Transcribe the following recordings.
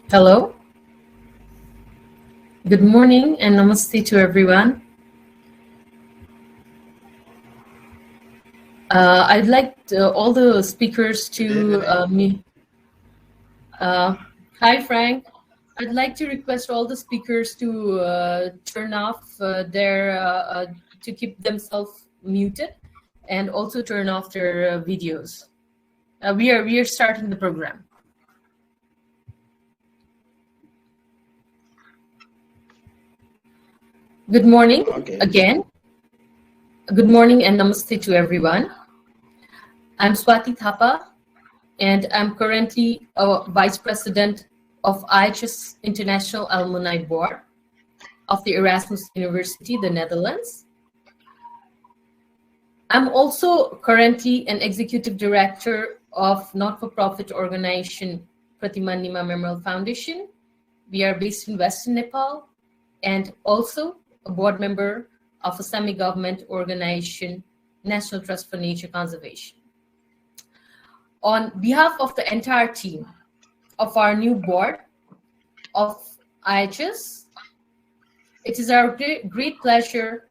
Hello, good morning and namaste to everyone. I'd like all the speakers to hi Frank. I'd like to request all the speakers to turn off to keep themselves muted and also turn off their videos. We are starting the program. Good morning again. Good morning and namaste to everyone. I'm Swati Thapa, and I'm currently a Vice President of IHS International Alumni Board of the Erasmus University, the Netherlands. I'm also currently an Executive Director of not-for-profit organization Pratima Nima Memorial Foundation. We are based in Western Nepal, and also a board member of a semi-government organization, National Trust for Nature Conservation. On behalf of the entire team of our new board of IHS, it is our great pleasure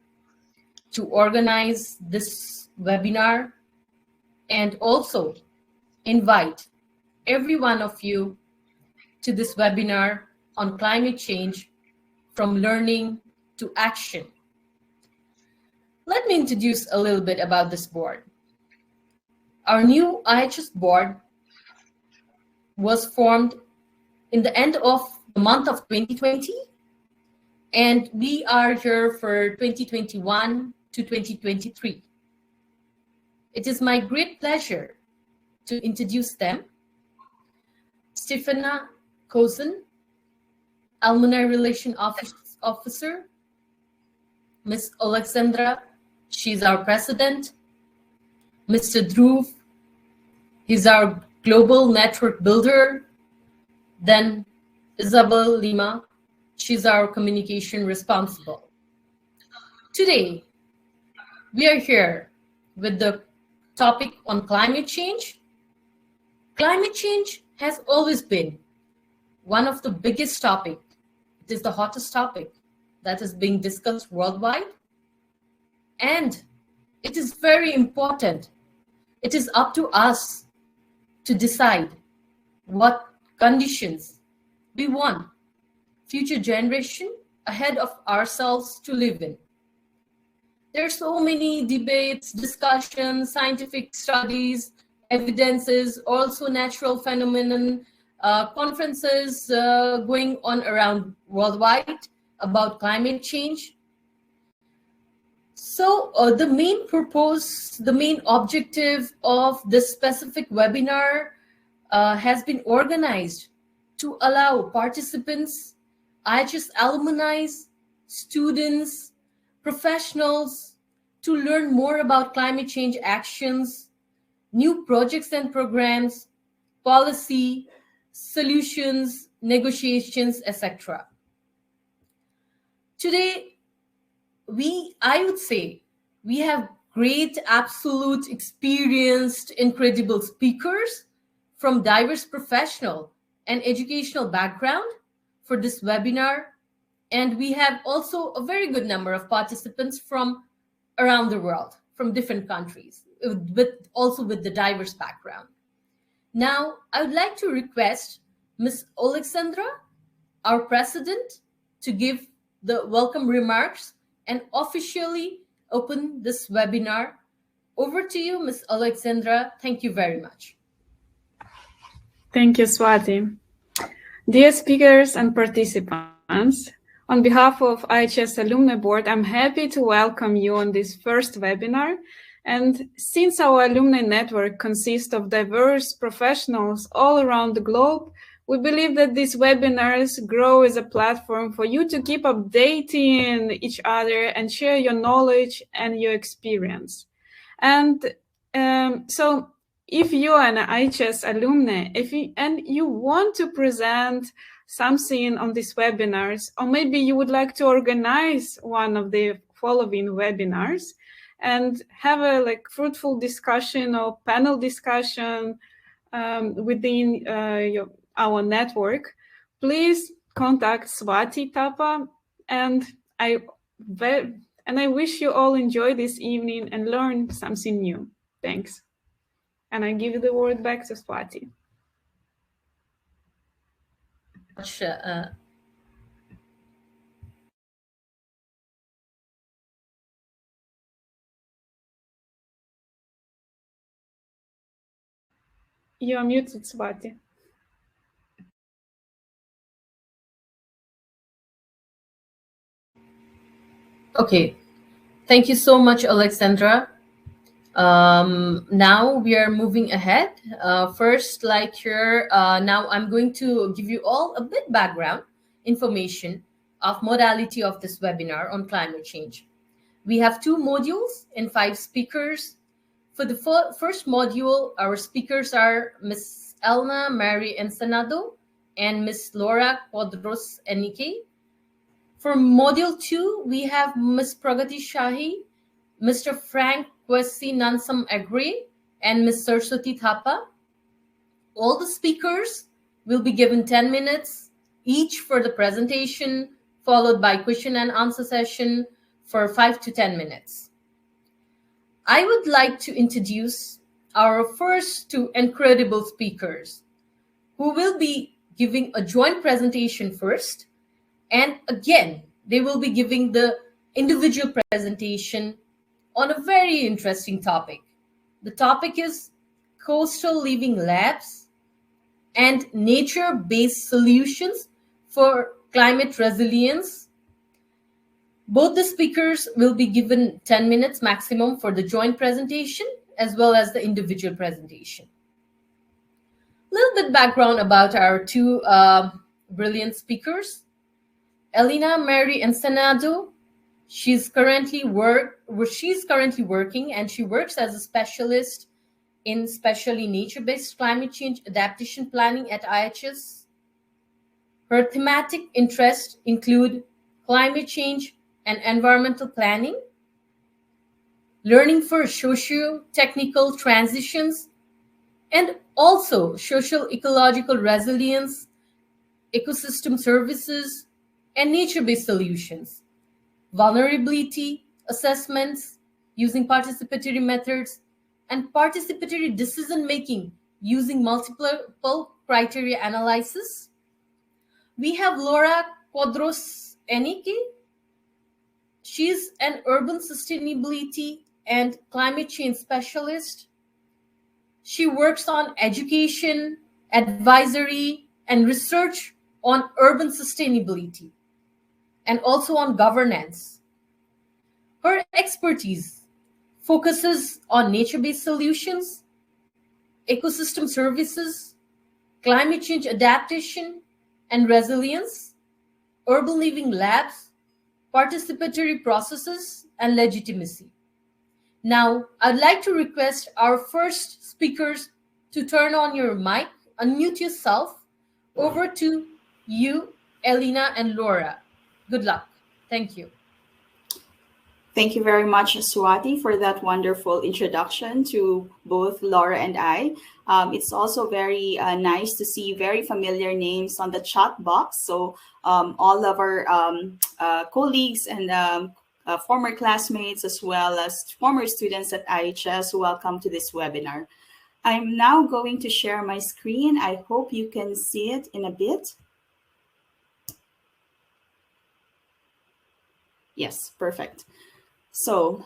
to organize this webinar and also invite every one of you to this webinar on climate change from learning to action. Let me introduce a little bit about this board. Our new IHS board was formed in the end of the month of 2020, and we are here for 2021 to 2023. It is my great pleasure to introduce them. Stefana Kozen, Alumni Relation Officer. Ms. Alexandra, she's our president. Mr. Dhruv, he's our global network builder. Then Isabel Lima, she's our communication responsible. Today, we are here with the topic on climate change. Climate change has always been one of the biggest topics. It is the hottest topic that is being discussed worldwide. And it is very important. It is up to us to decide what conditions we want future generation ahead of ourselves to live in. There are so many debates, discussions, scientific studies, evidences, also natural phenomenon, conferences going on around worldwide about climate change. So the main purpose, the main objective of this specific webinar has been organized to allow participants, IHS alumni, students, professionals to learn more about climate change actions, new projects and programs, policy, solutions, negotiations, etc. Today, I would say, we have great, absolute, experienced, incredible speakers from diverse professional and educational background for this webinar. And we have also a very good number of participants from around the world, from different countries, also with the diverse background. Now, I would like to request Ms. Alexandra, our president, to give the welcome remarks and officially open this webinar. Over to you, Ms. Alexandra. Thank you very much. Thank you, Swati. Dear speakers and participants, on behalf of IHS Alumni Board, I'm happy to welcome you on this first webinar. And since our alumni network consists of diverse professionals all around the globe, we believe that these webinars grow as a platform for you to keep updating each other and share your knowledge and your experience. And so if you are an IHS alumni, and you want to present something on these webinars, or maybe you would like to organize one of the following webinars and have a fruitful discussion or panel discussion within our network, please contact Swati, Thapa, and I wish you all enjoy this evening and learn something new. Thanks. And I give the word back to Swati. You are muted, Swati. Okay. Thank you so much, Alexandra. Now we are moving ahead. First, like here, now I'm going to give you all a bit background information of modality of this webinar on climate change. We have 2 modules and 5 speakers. For the first module, our speakers are Ms. Elena Mary Ensenado and Ms. Laura Quadros Aniche. For module 2, we have Ms. Pragati Shahi, Mr. Frank Kwesi Nansam Aggrey, and Ms. Saraswati Thapa. All the speakers will be given 10 minutes each for the presentation, followed by question and answer session for 5 to 10 minutes. I would like to introduce our first 2 incredible speakers who will be giving a joint presentation first, and again, they will be giving the individual presentation on a very interesting topic. The topic is coastal living labs and nature-based solutions for climate resilience. Both the speakers will be given 10 minutes maximum for the joint presentation as well as the individual presentation. A little bit background about our 2 brilliant speakers. Elena Mary Ensenado, she's currently working, and she works as a specialist in especially nature-based climate change adaptation planning at IHS. Her thematic interests include climate change and environmental planning, learning for socio-technical transitions, and also social ecological resilience, ecosystem services, and nature-based solutions, vulnerability assessments using participatory methods, and participatory decision-making using multiple criteria analysis. We have Laura Quadros Aniche. She's an urban sustainability and climate change specialist. She works on education, advisory, and research on urban sustainability, and also on governance. Her expertise focuses on nature-based solutions, ecosystem services, climate change adaptation and resilience, urban living labs, participatory processes, and legitimacy. Now, I'd like to request our first speakers to turn on your mic, unmute yourself. Over to you, Elena and Laura. Good luck. Thank you. Thank you very much, Swati, for that wonderful introduction to both Laura and I. It's also very nice to see very familiar names on the chat box. So all of our colleagues and former classmates, as well as former students at IHS, welcome to this webinar. I'm now going to share my screen. I hope you can see it in a bit. Yes, perfect. So,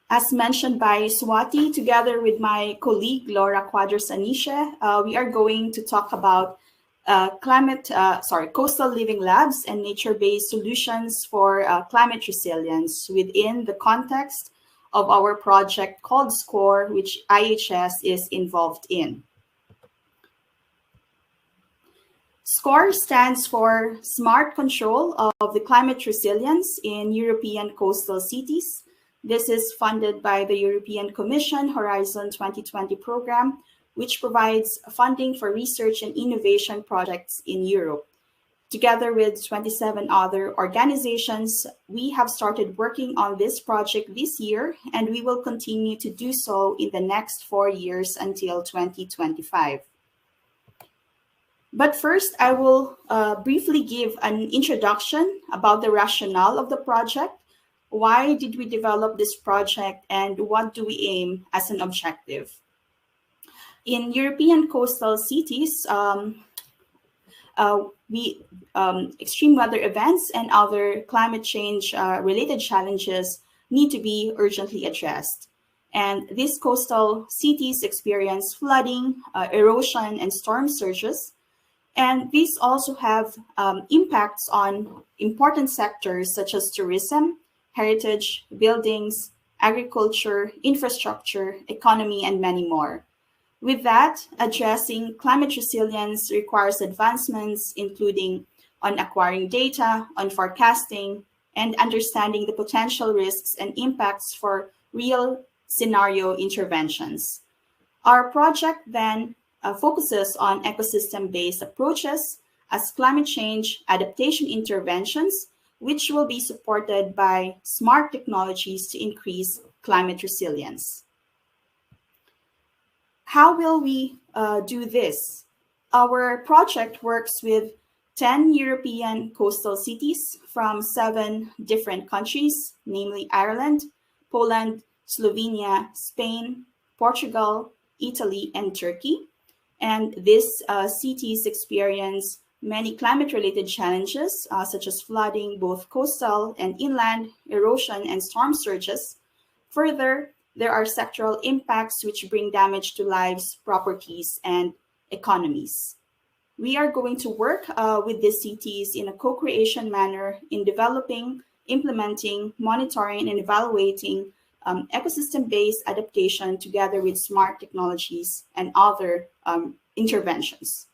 as mentioned by Swati, together with my colleague, Laura Quadros Aniche, we are going to talk about coastal living labs and nature-based solutions for climate resilience within the context of our project called SCORE, which IHS is involved in. SCORE stands for Smart Control of the Climate Resilience in European Coastal Cities. This is funded by the European Commission Horizon 2020 program, which provides funding for research and innovation projects in Europe. Together with 27 other organizations, we have started working on this project this year, and we will continue to do so in the next 4 years until 2025. But first, I will briefly give an introduction about the rationale of the project. Why did we develop this project, and what do we aim as an objective? In European coastal cities, extreme weather events and other climate change related challenges need to be urgently addressed. And these coastal cities experience flooding, erosion, and storm surges. And these also have impacts on important sectors such as tourism, heritage, buildings, agriculture, infrastructure, economy, and many more. With that, addressing climate resilience requires advancements, including on acquiring data, on forecasting, and understanding the potential risks and impacts for real scenario interventions. Our project then focuses on ecosystem-based approaches as climate change adaptation interventions, which will be supported by smart technologies to increase climate resilience. How will we do this? Our project works with 10 European coastal cities from 7 different countries, namely Ireland, Poland, Slovenia, Spain, Portugal, Italy, and Turkey. And these cities experience many climate-related challenges, such as flooding, both coastal and inland, erosion, and storm surges. Further, there are sectoral impacts which bring damage to lives, properties, and economies. We are going to work with these cities in a co-creation manner in developing, implementing, monitoring, and evaluating ecosystem-based adaptation together with smart technologies and other interventions.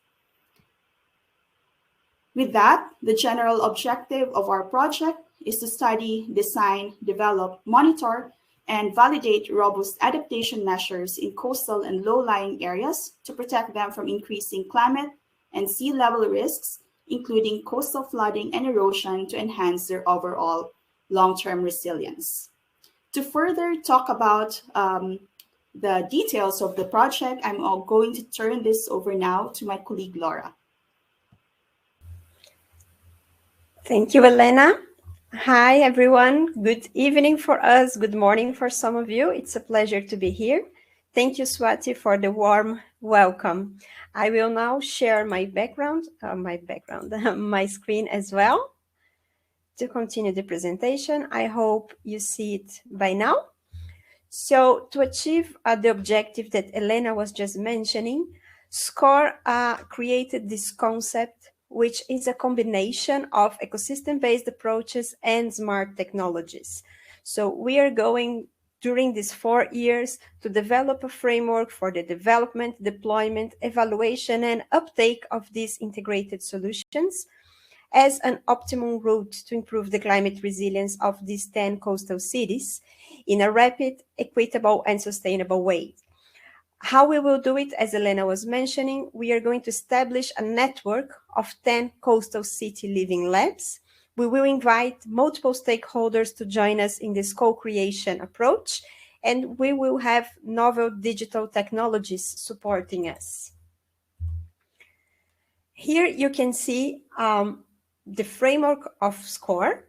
With that, the general objective of our project is to study, design, develop, monitor, and validate robust adaptation measures in coastal and low-lying areas to protect them from increasing climate and sea level risks, including coastal flooding and erosion, to enhance their overall long-term resilience. To further talk about the details of the project, I'm going to turn this over now to my colleague, Laura. Thank you, Elena. Hi, everyone. Good evening for us. Good morning for some of you. It's a pleasure to be here. Thank you, Swati, for the warm welcome. I will now share my background, my screen as well to continue the presentation. I hope you see it by now. So to achieve the objective that Elena was just mentioning, SCORE created this concept, which is a combination of ecosystem-based approaches and smart technologies. So we are going during these 4 years to develop a framework for the development, deployment, evaluation, and uptake of these integrated solutions as an optimum route to improve the climate resilience of these 10 coastal cities in a rapid, equitable, and sustainable way. How we will do it, as Elena was mentioning, we are going to establish a network of 10 coastal city living labs. We will invite multiple stakeholders to join us in this co-creation approach, and we will have novel digital technologies supporting us. Here you can see the framework of SCORE.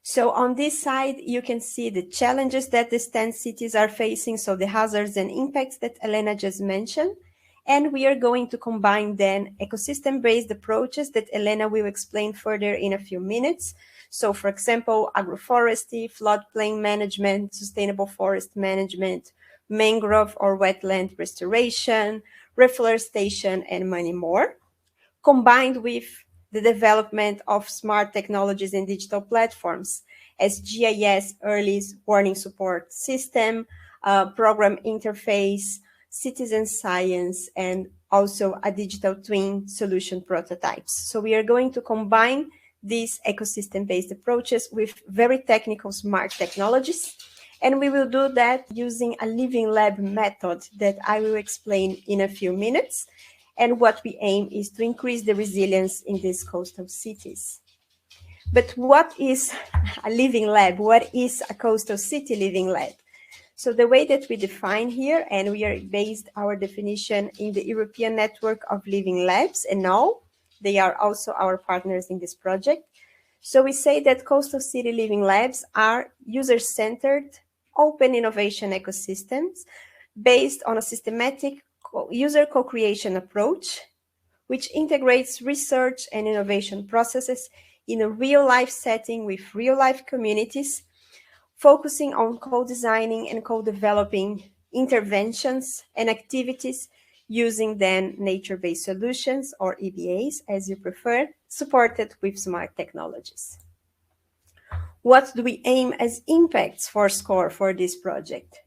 So on this side, you can see the challenges that these 10 cities are facing, so the hazards and impacts that Elena just mentioned. And we are going to combine then ecosystem-based approaches that Elena will explain further in a few minutes. So for example, agroforestry, floodplain management, sustainable forest management, mangrove or wetland restoration, reforestation, and many more, combined with the development of smart technologies and digital platforms as GIS, early warning support system, program interface, citizen science, and also a digital twin solution prototypes. So we are going to combine these ecosystem-based approaches with very technical smart technologies. And we will do that using a living lab method that I will explain in a few minutes. And what we aim is to increase the resilience in these coastal cities. But what is a living lab? What is a coastal city living lab? So the way that we define here, and we are based our definition in the European Network of Living Labs, and now They are also our partners in this project. So we say that Coastal City Living Labs are user-centered, open innovation ecosystems based on a systematic user co-creation approach, which integrates research and innovation processes in a real-life setting with real-life communities, focusing on co-designing and co-developing interventions and activities using then nature-based solutions, or EBAs, as you prefer, supported with smart technologies. What do we aim as impacts for SCORE for this project?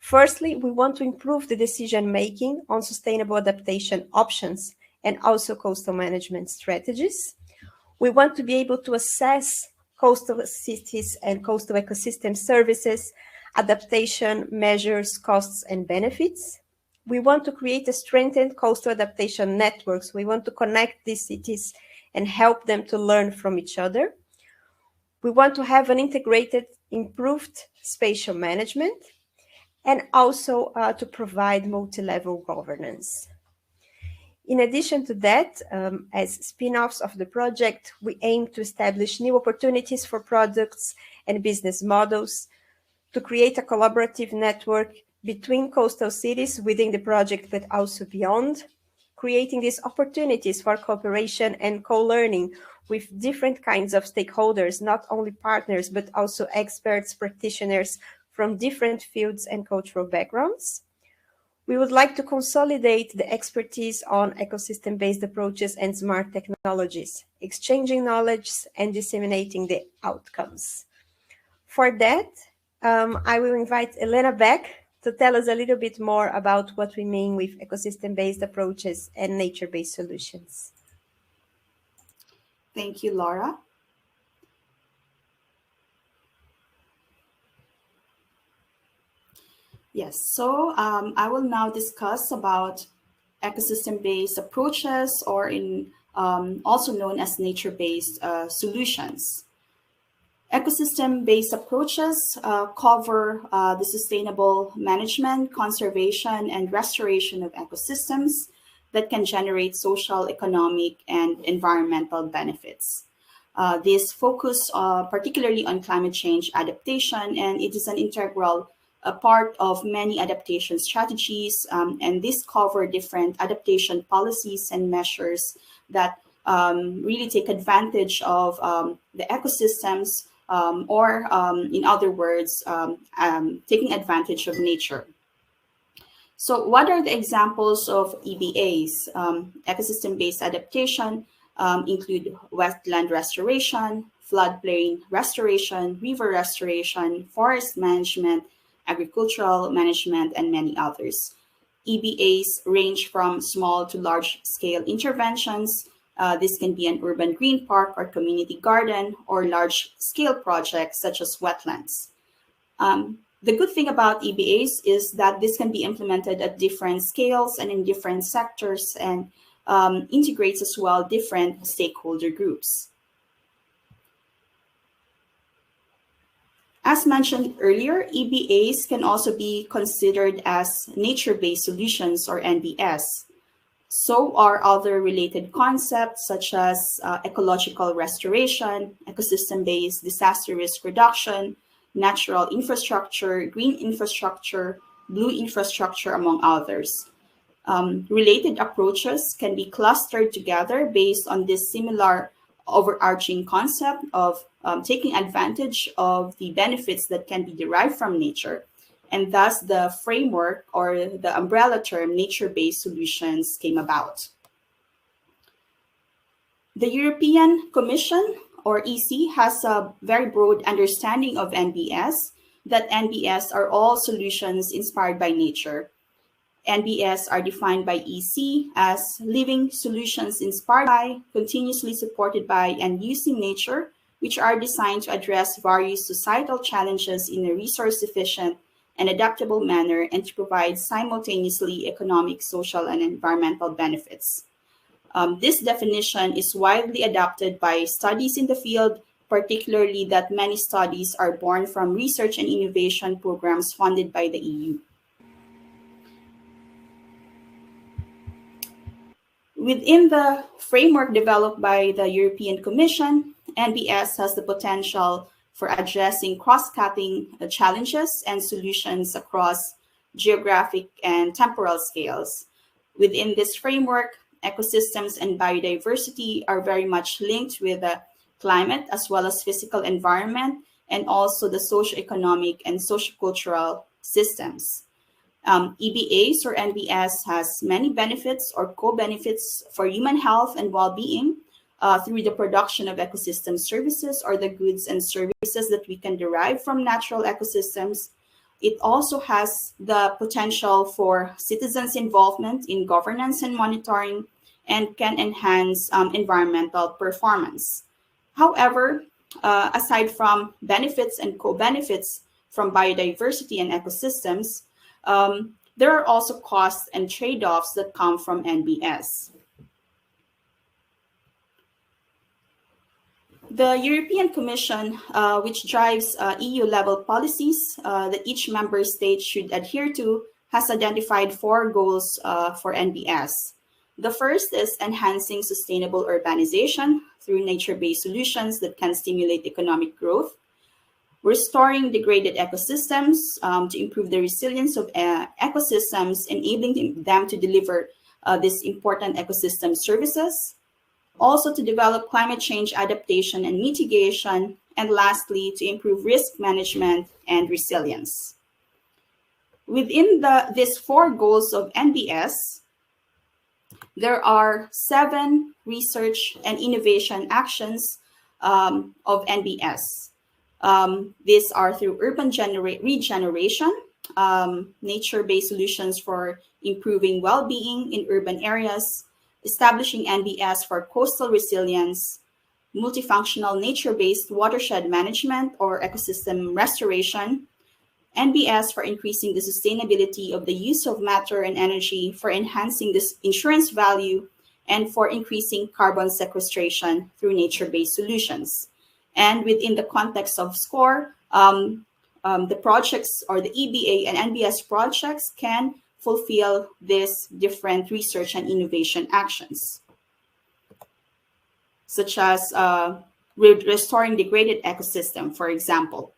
Firstly, we want to improve the decision-making on sustainable adaptation options and also coastal management strategies. We want to be able to assess coastal cities and coastal ecosystem services, adaptation measures, costs, and benefits. We want to create a strengthened coastal adaptation networks. We want to connect these cities and help them to learn from each other. We want to have an integrated, improved spatial management, and also to provide multi-level governance. In addition to that, as spin-offs of the project, we aim to establish new opportunities for products and business models, to create a collaborative network between coastal cities within the project, but also beyond, creating these opportunities for cooperation and co-learning with different kinds of stakeholders, not only partners, but also experts, practitioners from different fields and cultural backgrounds. We would like to consolidate the expertise on ecosystem-based approaches and smart technologies, exchanging knowledge and disseminating the outcomes. For that, I will invite Elena back to tell us a little bit more about what we mean with ecosystem-based approaches and nature-based solutions. Thank you, Laura. Yes, so I will now discuss about ecosystem-based approaches, or also known as nature-based solutions. Ecosystem-based approaches cover the sustainable management, conservation, and restoration of ecosystems that can generate social, economic, and environmental benefits. This focus particularly on climate change adaptation, and it is an integral part of many adaptation strategies, and this cover different adaptation policies and measures that really take advantage of the ecosystems, or in other words, taking advantage of nature. So what are the examples of EBAs? Ecosystem-based adaptation include wetland restoration, floodplain restoration, river restoration, forest management, agricultural management, and many others. EBAs range from small to large-scale interventions. This can be an urban green park or community garden, or large-scale projects such as wetlands. The good thing about EBAs is that this can be implemented at different scales and in different sectors, and integrates as well different stakeholder groups. As mentioned earlier, EBAs can also be considered as nature-based solutions, or NBS. So are other related concepts such as ecological restoration, ecosystem-based disaster risk reduction, natural infrastructure, green infrastructure, blue infrastructure, among others. Related approaches can be clustered together based on this similar overarching concept of taking advantage of the benefits that can be derived from nature, and thus the framework, or the umbrella term, nature-based solutions, came about. The European Commission, or EC, has a very broad understanding of NBS, that NBS are all solutions inspired by nature. NBS are defined by EC as living solutions inspired by, continuously supported by, and using nature, which are designed to address various societal challenges in a resource-efficient and adaptable manner, and to provide simultaneously economic, social, and environmental benefits. This definition is widely adopted by studies in the field, particularly that many studies are born from research and innovation programs funded by the EU. Within the framework developed by the European Commission, NBS has the potential for addressing cross-cutting challenges and solutions across geographic and temporal scales. Within this framework, ecosystems and biodiversity are very much linked with the climate as well as physical environment and also the socioeconomic and sociocultural systems. EBAs or NBS has many benefits or co-benefits for human health and well-being through the production of ecosystem services or the goods and services that we can derive from natural ecosystems. It also has the potential for citizens' involvement in governance and monitoring and can enhance environmental performance. However, aside from benefits and co-benefits from biodiversity and ecosystems, there are also costs and trade-offs that come from NBS. The European Commission, which drives EU-level policies that each member state should adhere to, has identified 4 goals for NBS. The first is enhancing sustainable urbanization through nature-based solutions that can stimulate economic growth, restoring degraded ecosystems to improve the resilience of ecosystems, enabling them to deliver these important ecosystem services, also to develop climate change adaptation and mitigation, and lastly, to improve risk management and resilience. Within these 4 goals of NBS, there are 7 research and innovation actions of NBS. These are through urban regeneration, nature-based solutions for improving well-being in urban areas, establishing NBS for coastal resilience, multifunctional nature-based watershed management or ecosystem restoration, NBS for increasing the sustainability of the use of matter and energy for enhancing this insurance value, and for increasing carbon sequestration through nature-based solutions. And within the context of SCORE, the projects or the EBA and NBS projects can fulfill these different research and innovation actions, such as restoring degraded ecosystem, for example.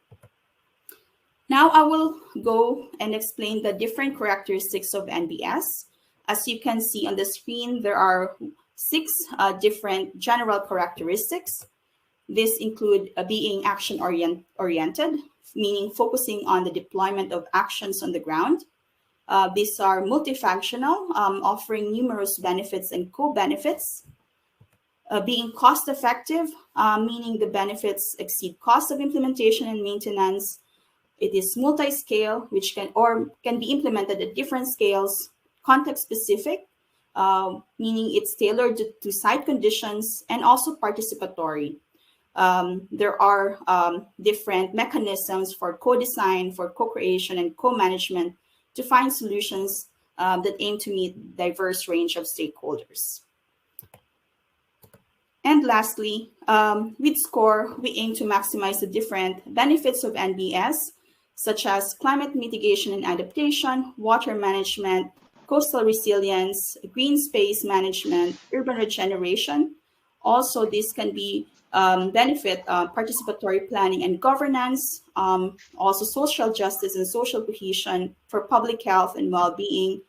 Now I will go and explain the different characteristics of NBS. As you can see on the screen, there are 6 different general characteristics. These include being action-oriented, meaning focusing on the deployment of actions on the ground. These are multifunctional, offering numerous benefits and co-benefits. Being cost-effective, meaning the benefits exceed cost of implementation and maintenance. It is multi-scale, which can be implemented at different scales. Context-specific, meaning it's tailored to site conditions, and also participatory. There are different mechanisms for co-design, for co-creation, and co-management to find solutions that aim to meet diverse range of stakeholders. And lastly, with SCORE, we aim to maximize the different benefits of NBS, such as climate mitigation and adaptation, water management, coastal resilience, green space management, urban regeneration. Also, this can be benefit participatory planning and governance, also social justice and social cohesion for public health and well-being.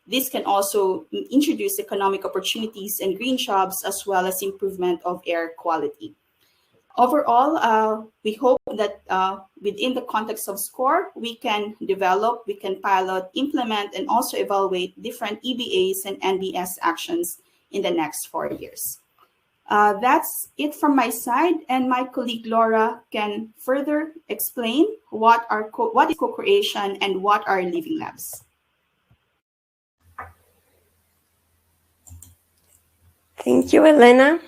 This can also introduce economic opportunities and green jobs, as well as improvement of air quality. Overall, we hope that within the context of SCORE, we can develop, we can pilot, implement, and also evaluate different EBAs and NBS actions in the next 4 years. That's it from my side, and my colleague Laura can further explain what is co-creation and what are living labs. Thank you, Elena.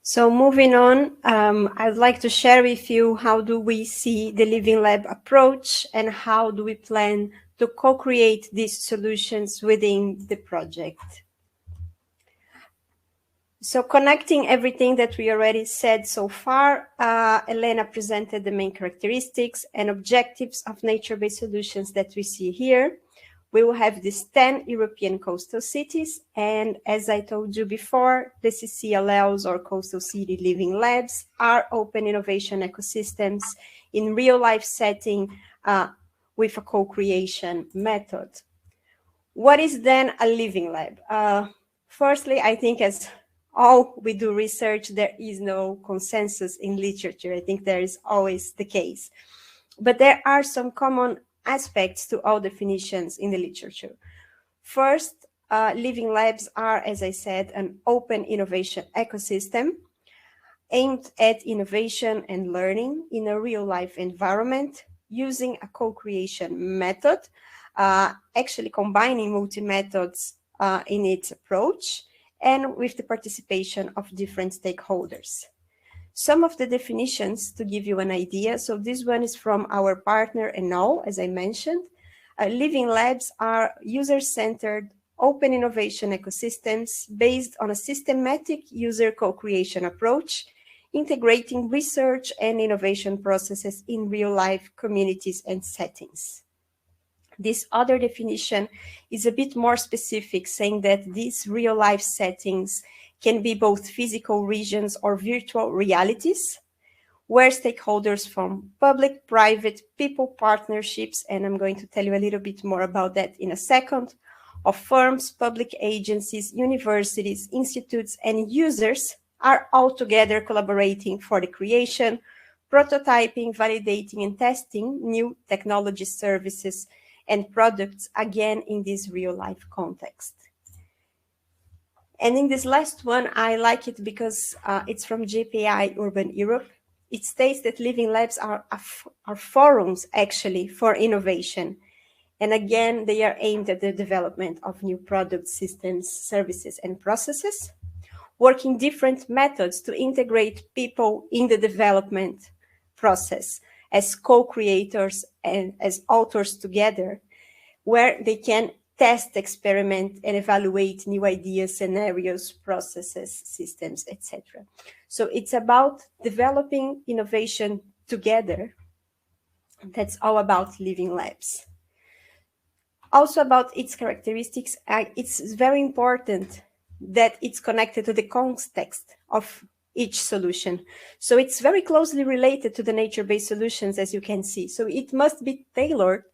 So moving on, I'd like to share with you how do we see the Living Lab approach and how do we plan to co-create these solutions within the project. So connecting everything that we already said so far, Elena presented the main characteristics and objectives of nature-based solutions that we see here. We will have these 10 European coastal cities, and as I told you before, the CCLLs, or Coastal City Living Labs, are open innovation ecosystems in real-life setting with a co-creation method. What is then a living lab? Firstly, I think as all we do research, there is no consensus in literature. I think there is always the case. But there are some common aspects to all definitions in the literature. First, living labs are, as I said, an open innovation ecosystem aimed at innovation and learning in a real-life environment using a co-creation method, actually combining multi-methods in its approach and with the participation of different stakeholders. Some of the definitions to give you an idea. So this one is from our partner Ensenado, as I mentioned. Living labs are user-centered, open innovation ecosystems based on a systematic user co-creation approach, integrating research and innovation processes in real-life communities and settings. This other definition is a bit more specific, saying that these real-life settings can be both physical regions or virtual realities, where stakeholders from public, private, people partnerships, and I'm going to tell you a little bit more about that in a second, of firms, public agencies, universities, institutes, and users are all together collaborating for the creation, prototyping, validating, and testing new technology services and products, again, in this real-life context. And in this last one, I like it because it's from JPI Urban Europe. It states that living labs are forums, actually, for innovation. And again, they are aimed at the development of new products, systems, services, and processes, working different methods to integrate people in the development process as co-creators and as authors together, where they can test, experiment, and evaluate new ideas, scenarios, processes, systems, etc. So it's about developing innovation together. That's all about living labs. Also about its characteristics, it's very important that it's connected to the context of each solution. So it's very closely related to the nature-based solutions, as you can see. So it must be tailored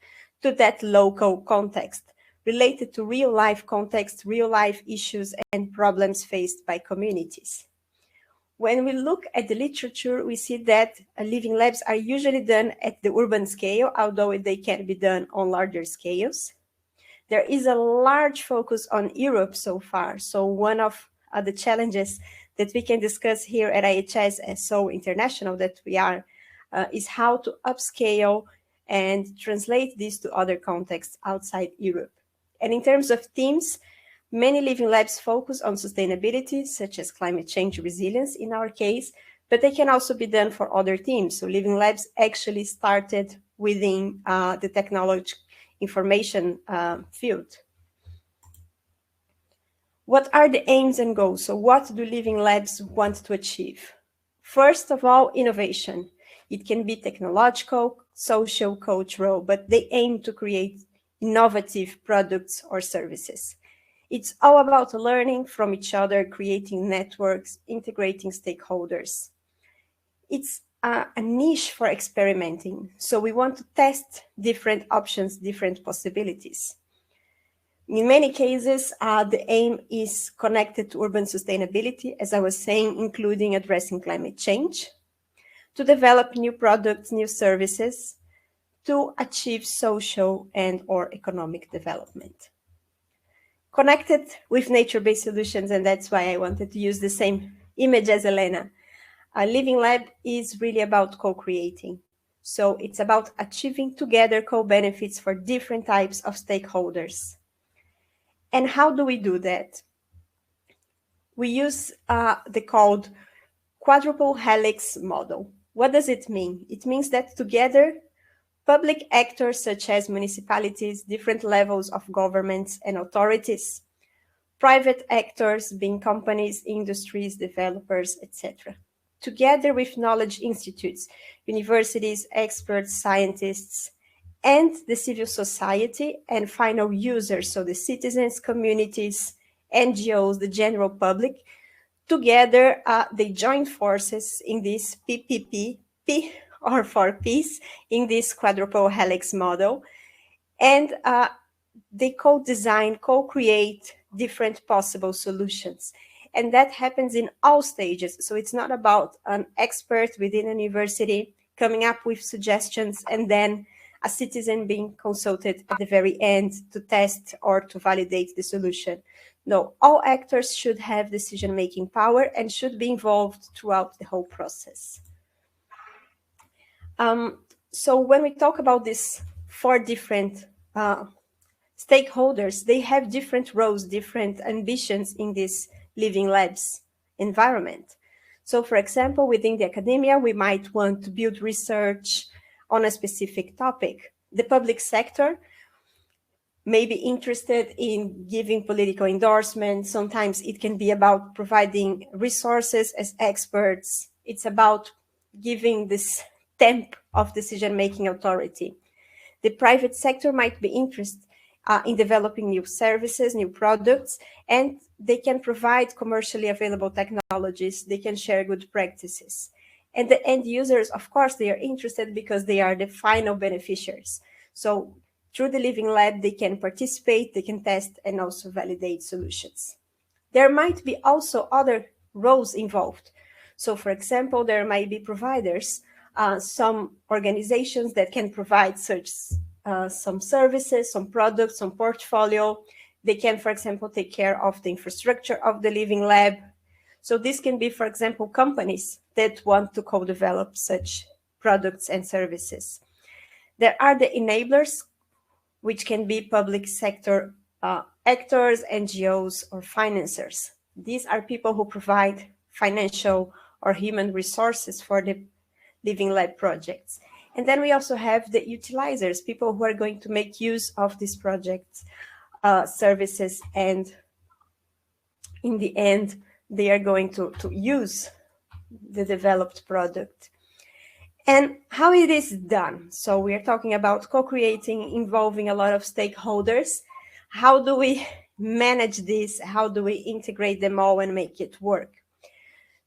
to that local context, related to real-life context, real-life issues and problems faced by communities. When we look at the literature, we see that living labs are usually done at the urban scale, although they can be done on larger scales. There is a large focus on Europe so far. So one of the challenges that we can discuss here at IHS, as so international that we are, is how to upscale and translate this to other contexts outside Europe. And in terms of themes, many living labs focus on sustainability, such as climate change resilience in our case, but they can also be done for other themes. So living labs actually started within the technology information field. What are the aims and goals? So what do living labs want to achieve? First of all, innovation. It can be technological, social, cultural, but they aim to create innovative products or services. It's all about learning from each other, creating networks, integrating stakeholders. It's a niche for experimenting. So we want to test different options, different possibilities. In many cases, the aim is connected to urban sustainability, as I was saying, including addressing climate change, to develop new products, new services, to achieve social and or economic development. Connected with nature-based solutions, and that's why I wanted to use the same image as Elena. A living lab is really about co-creating. So it's about achieving together co-benefits for different types of stakeholders. And how do we do that? We use the called quadruple helix model. What does it mean? It means that together, public actors such as municipalities, different levels of governments and authorities, private actors being companies, industries, developers, etc. Together with knowledge institutes, universities, experts, scientists, and the civil society and final users, so the citizens, communities, NGOs, the general public. Together, they join forces in this PPP, P or for peace, in this quadruple helix model. And they co-design, co-create different possible solutions. And that happens in all stages. So it's not about an expert within a university coming up with suggestions and then a citizen being consulted at the very end to test or to validate the solution. No, all actors should have decision-making power and should be involved throughout the whole process. So when we talk about these 4 different stakeholders, they have different roles, different ambitions in this living labs environment. So for example, within the academia, we might want to build research on a specific topic. The public sector may be interested in giving political endorsement. Sometimes it can be about providing resources as experts. It's about giving this stamp of decision-making authority. The private sector might be interested in developing new services, new products, and they can provide commercially available technologies. They can share good practices. And the end users, of course, they are interested because they are the final beneficiaries. So through the Living Lab, they can participate, they can test, and also validate solutions. There might be also other roles involved. So for example, there might be providers, some organizations that can provide such some services, some products, some portfolio. They can, for example, take care of the infrastructure of the Living Lab. So this can be, for example, companies that want to co-develop such products and services. There are the enablers, which can be public sector actors, NGOs, or financiers. These are people who provide financial or human resources for the Living Lab projects. And then we also have the utilizers, people who are going to make use of these projects, services, and in the end, they are going to use the developed product. And how it is done? So we are talking about co-creating, involving a lot of stakeholders. How do we manage this? How do we integrate them all and make it work?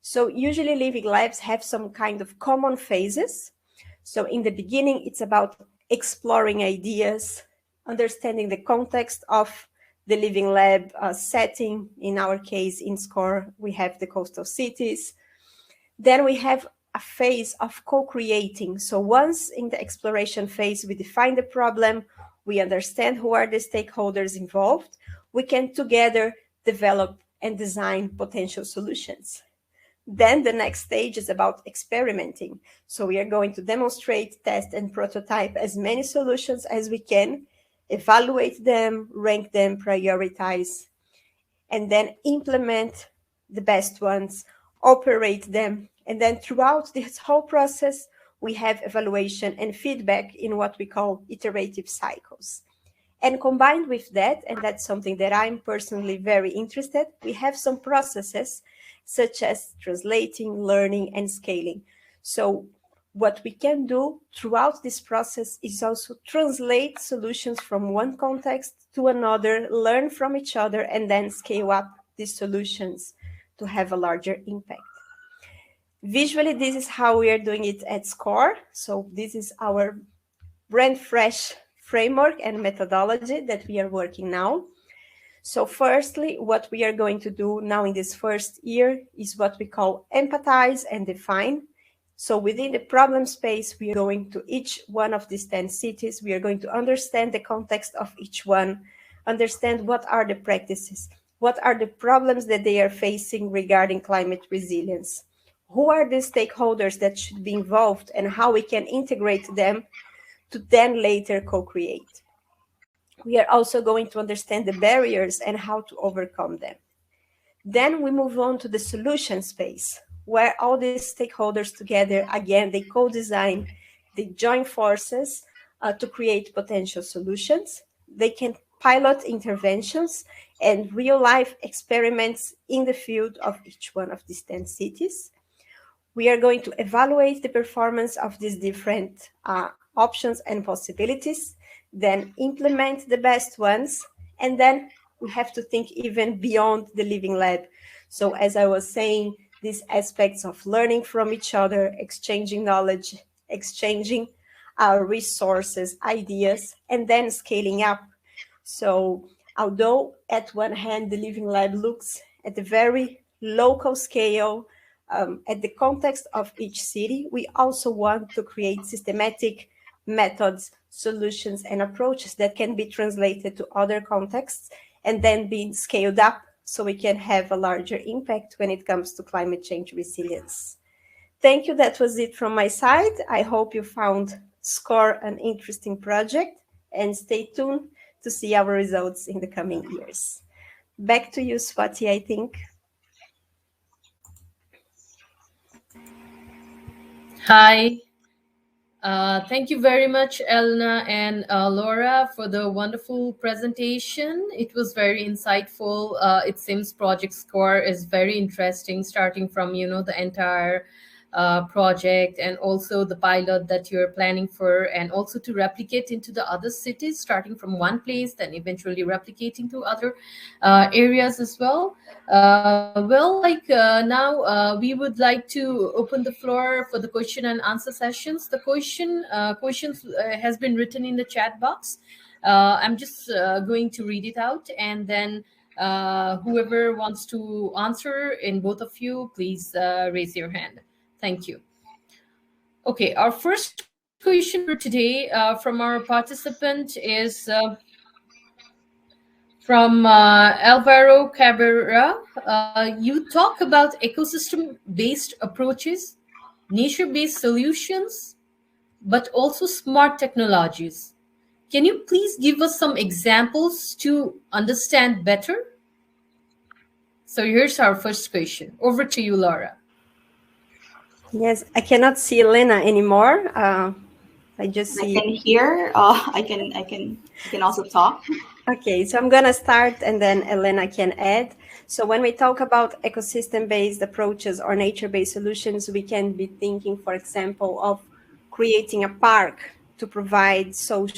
So usually Living Labs have some kind of common phases. So in the beginning, it's about exploring ideas, understanding the context of the Living Lab setting. In our case, in SCORE, we have the coastal cities. Then we have a phase of co-creating. So once in the exploration phase, we define the problem, we understand who are the stakeholders involved, we can together develop and design potential solutions. Then the next stage is about experimenting. So we are going to demonstrate, test, and prototype as many solutions as we can, evaluate them, rank them, prioritize, and then implement the best ones, operate them. And then throughout this whole process, we have evaluation and feedback in what we call iterative cycles. And combined with that, and that's something that I'm personally very interested, we have some processes such as translating, learning, and scaling. So what we can do throughout this process is also translate solutions from one context to another, learn from each other, and then scale up these solutions to have a larger impact. Visually, this is how we are doing it at SCORE. So this is our brand fresh framework and methodology that we are working now. So firstly, what we are going to do now in this first year is what we call empathize and define. So within the problem space, we are going to each one of these 10 cities. We are going to understand the context of each one, understand what are the practices, what are the problems that they are facing regarding climate resilience, who are the stakeholders that should be involved, and how we can integrate them to then later co-create. We are also going to understand the barriers and how to overcome them. Then we move on to the solution space, where all these stakeholders together, again, they co-design, they join forces to create potential solutions. They can pilot interventions and real-life experiments in the field of each one of these 10 cities. We are going to evaluate the performance of these different options and possibilities, then implement the best ones, and then we have to think even beyond the living lab. So as I was saying, these aspects of learning from each other, exchanging knowledge, exchanging our resources, ideas, and then scaling up. So although at one hand, the Living Lab looks at the very local scale, at the context of each city, we also want to create systematic methods, solutions, and approaches that can be translated to other contexts and then be scaled up so we can have a larger impact when it comes to climate change resilience. Thank you. That was it from my side. I hope you found SCORE an interesting project, and stay tuned to see our results in the coming years. Back to you, Swati, I think. Hi. Thank you very much, Elena and Laura, for the wonderful presentation. It was very insightful. It seems Project SCORE is very interesting, starting from, the entire project, and also the pilot that you're planning for, and also to replicate into the other cities, starting from one place, then eventually replicating to other areas as well. Now we would like to open the floor for the question and answer sessions. The questions has been written in the chat box. I'm just going to read it out, and then whoever wants to answer in both of you, please raise your hand. Thank you. Okay, our first question for today from our participant is from Alvaro Cabrera. You talk about ecosystem-based approaches, nature-based solutions, but also smart technologies. Can you please give us some examples to understand better? So here's our first question. Over to you, Laura. Yes, I cannot see Elena anymore. I just see. I can hear. I can also talk. Okay, so I'm gonna start, and then Elena can add. So when we talk about ecosystem-based approaches or nature-based solutions, we can be thinking, for example, of creating a park to provide soil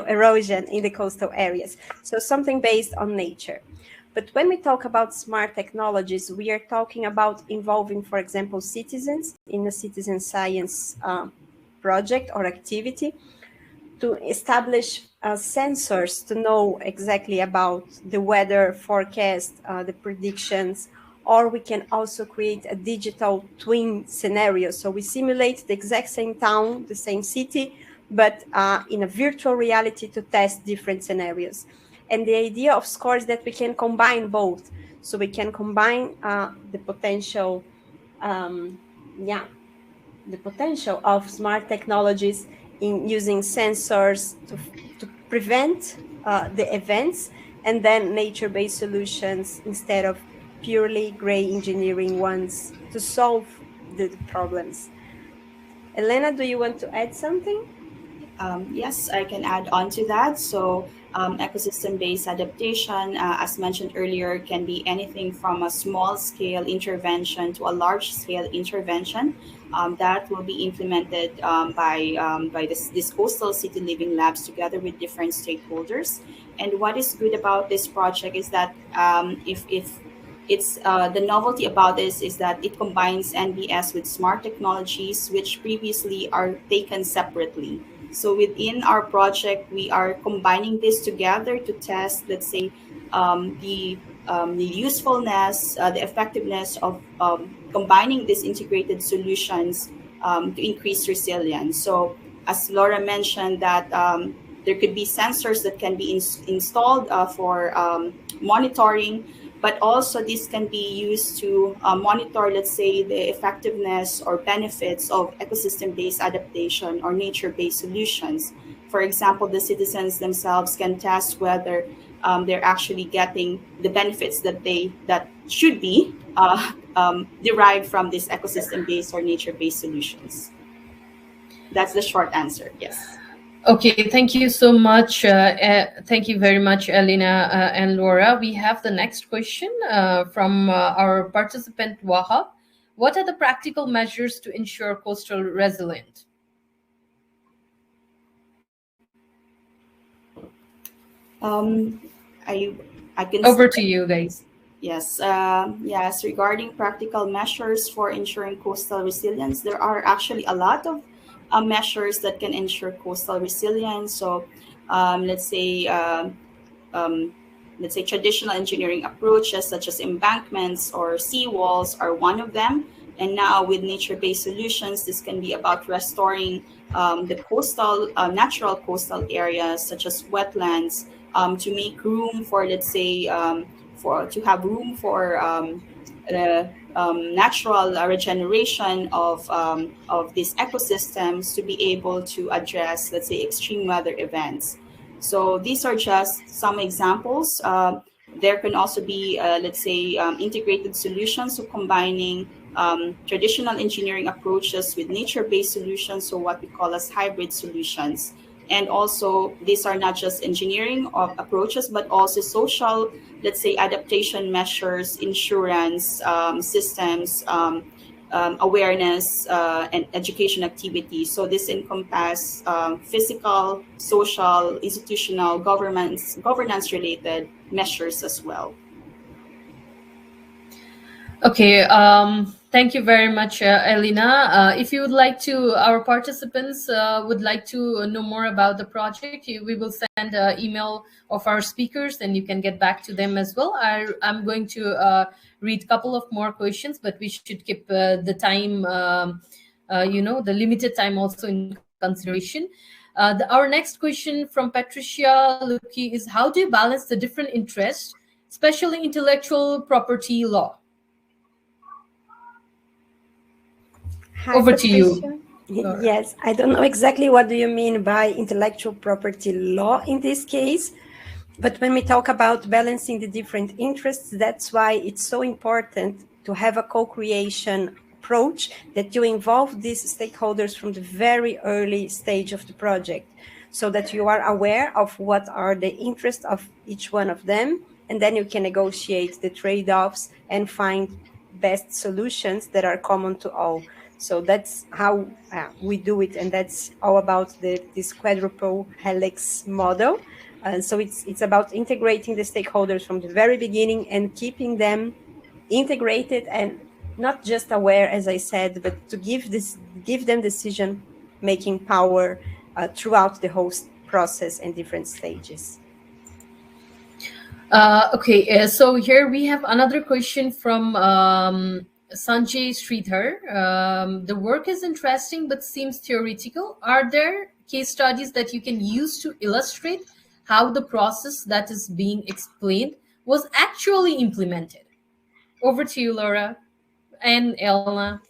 erosion in the coastal areas. So something based on nature. But when we talk about smart technologies, we are talking about involving, for example, citizens in a citizen science project or activity to establish sensors to know exactly about the weather forecast, the predictions, or we can also create a digital twin scenario. So we simulate the exact same town, the same city, but in a virtual reality to test different scenarios. And the idea of SCORE is that we can combine both. So we can combine the potential of smart technologies in using sensors to prevent the events, and then nature-based solutions instead of purely gray engineering ones to solve the problems. Elena, do you want to add something? Yes, I can add on to that. So ecosystem-based adaptation, as mentioned earlier, can be anything from a small-scale intervention to a large-scale intervention that will be implemented by this coastal city living labs together with different stakeholders. And what is good about this project is that if it's the novelty about this is that it combines NBS with smart technologies, which previously are taken separately. So within our project, we are combining this together to test, let's say, the usefulness, the effectiveness of combining these integrated solutions to increase resilience. So as Laura mentioned, that there could be sensors that can be installed for monitoring, but also this can be used to monitor, let's say, the effectiveness or benefits of ecosystem-based adaptation or nature-based solutions. For example, the citizens themselves can test whether they're actually getting the benefits that should be derived from these ecosystem-based or nature-based solutions. That's the short answer. Yes. Okay, thank you so much. Thank you very much, Elena and Laura. We have the next question from our participant, Wahab. What are the practical measures to ensure coastal resilience? I can Over to you guys. Yes, yes. Regarding practical measures for ensuring coastal resilience, there are actually a lot of measures that can ensure coastal resilience. So, um, let's say um, let's say traditional engineering approaches such as embankments or seawalls are one of them. And now with nature-based solutions, this can be about restoring the coastal, natural coastal areas such as wetlands to make room for, let's say, for to have room for the natural regeneration of these ecosystems to be able to address, let's say, extreme weather events. So these are just some examples. There can also be, let's say, integrated solutions, so combining traditional engineering approaches with nature-based solutions, so what we call as hybrid solutions. And also, these are not just engineering of approaches, but also social, let's say, adaptation measures, insurance systems, awareness and education activities. So this encompass physical, social, institutional, governance-related measures as well. Okay, thank you very much, Elena. If you would like to, our participants would like to know more about the project, we will send an email of our speakers and you can get back to them as well. I'm going to read a couple of more questions, but we should keep the time, the limited time also in consideration. Our next question from Patricia Luki is, how do you balance the different interests, especially intellectual property law? Hi, Over Patricia. to you. Yes, I don't know exactly what do you mean by intellectual property law in this case, but when we talk about balancing the different interests, that's why it's so important to have a co-creation approach, that you involve these stakeholders from the very early stage of the project, so that you are aware of what are the interests of each one of them, and then you can negotiate the trade-offs and find best solutions that are common to all. So that's how we do it, and that's all about this quadruple helix model. So it's about integrating the stakeholders from the very beginning and keeping them integrated and not just aware, as I said, but to give them decision-making power throughout the whole process and different stages. Okay, so here we have another question from Sanjay Sridhar. The work is interesting but seems theoretical. Are there case studies that you can use to illustrate how the process that is being explained was actually implemented? Over to you, Laura and Elena.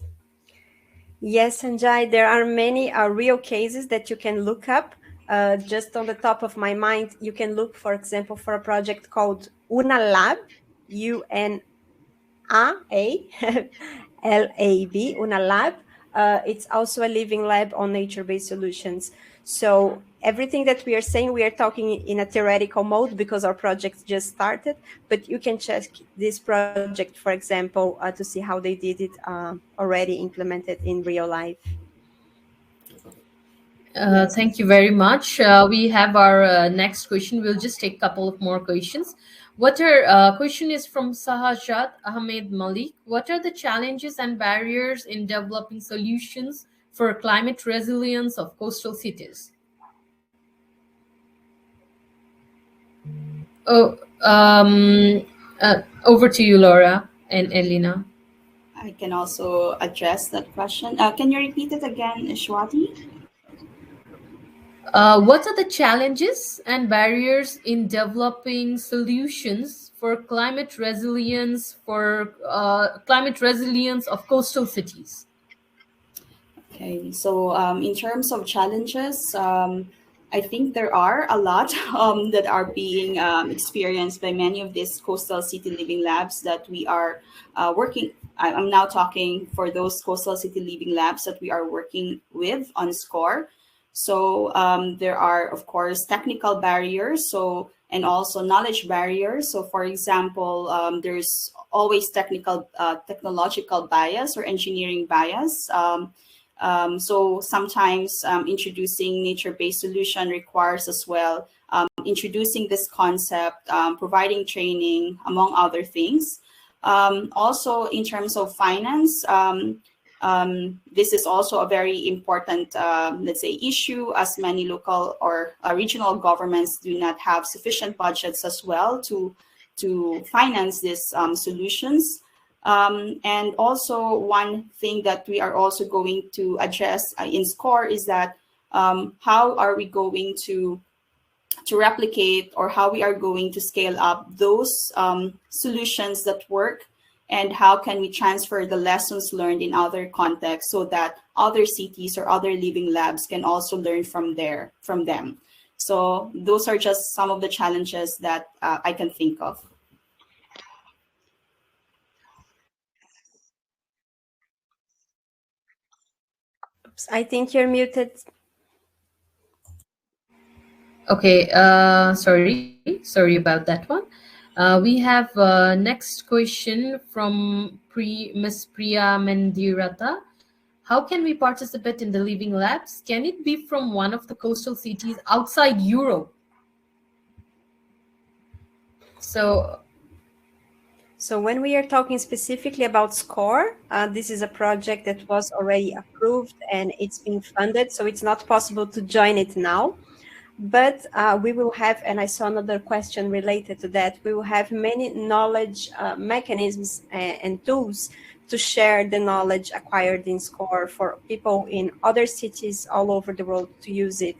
Yes, Sanjay, there are many real cases that you can look up. Just on the top of my mind, you can look, for example, for a project called UNALAB, UNAALAB, UNALAB. It's also a living lab on nature-based solutions. So everything that we are saying, we are talking in a theoretical mode because our project just started, but you can check this project, for example, to see how they did it already implemented in real life. Thank you very much. We have our next question. We'll just take a couple of more questions. Question is from Sahajat Ahmed Malik. What are the challenges and barriers in developing solutions for climate resilience of coastal cities? Oh, over to you, Laura and Elena. I can also address that question. Can you repeat it again, Swati? What are the challenges and barriers in developing solutions for climate resilience of coastal cities? Okay, so in terms of challenges, I think there are a lot that are being experienced by many of these coastal city living labs that we are working. I'm now talking for those coastal city living labs that we are working with on SCORE. So there are, of course, technical barriers, and also knowledge barriers. So, for example, there's always technological bias or engineering bias. So sometimes introducing nature-based solution requires as well introducing this concept, providing training, among other things. Also, in terms of finance, this is also a very important, let's say, issue, as many local or regional governments do not have sufficient budgets as well to finance these solutions. And also, one thing that we are also going to address in SCORE is that how are we going to replicate, or how we are going to scale up those solutions that work, and how can we transfer the lessons learned in other contexts so that other cities or other living labs can also learn from them. So those are just some of the challenges that I can think of. Oops, I think you're muted. Okay, sorry about that one. We have next question from Miss Priya Mendirata. How can we participate in the living labs? Can it be from one of the coastal cities outside Europe? So when we are talking specifically about SCORE, this is a project that was already approved and it's being funded, so it's not possible to join it now. But we will have, and I saw another question related to that, we will have many knowledge mechanisms and tools to share the knowledge acquired in SCORE for people in other cities all over the world to use it.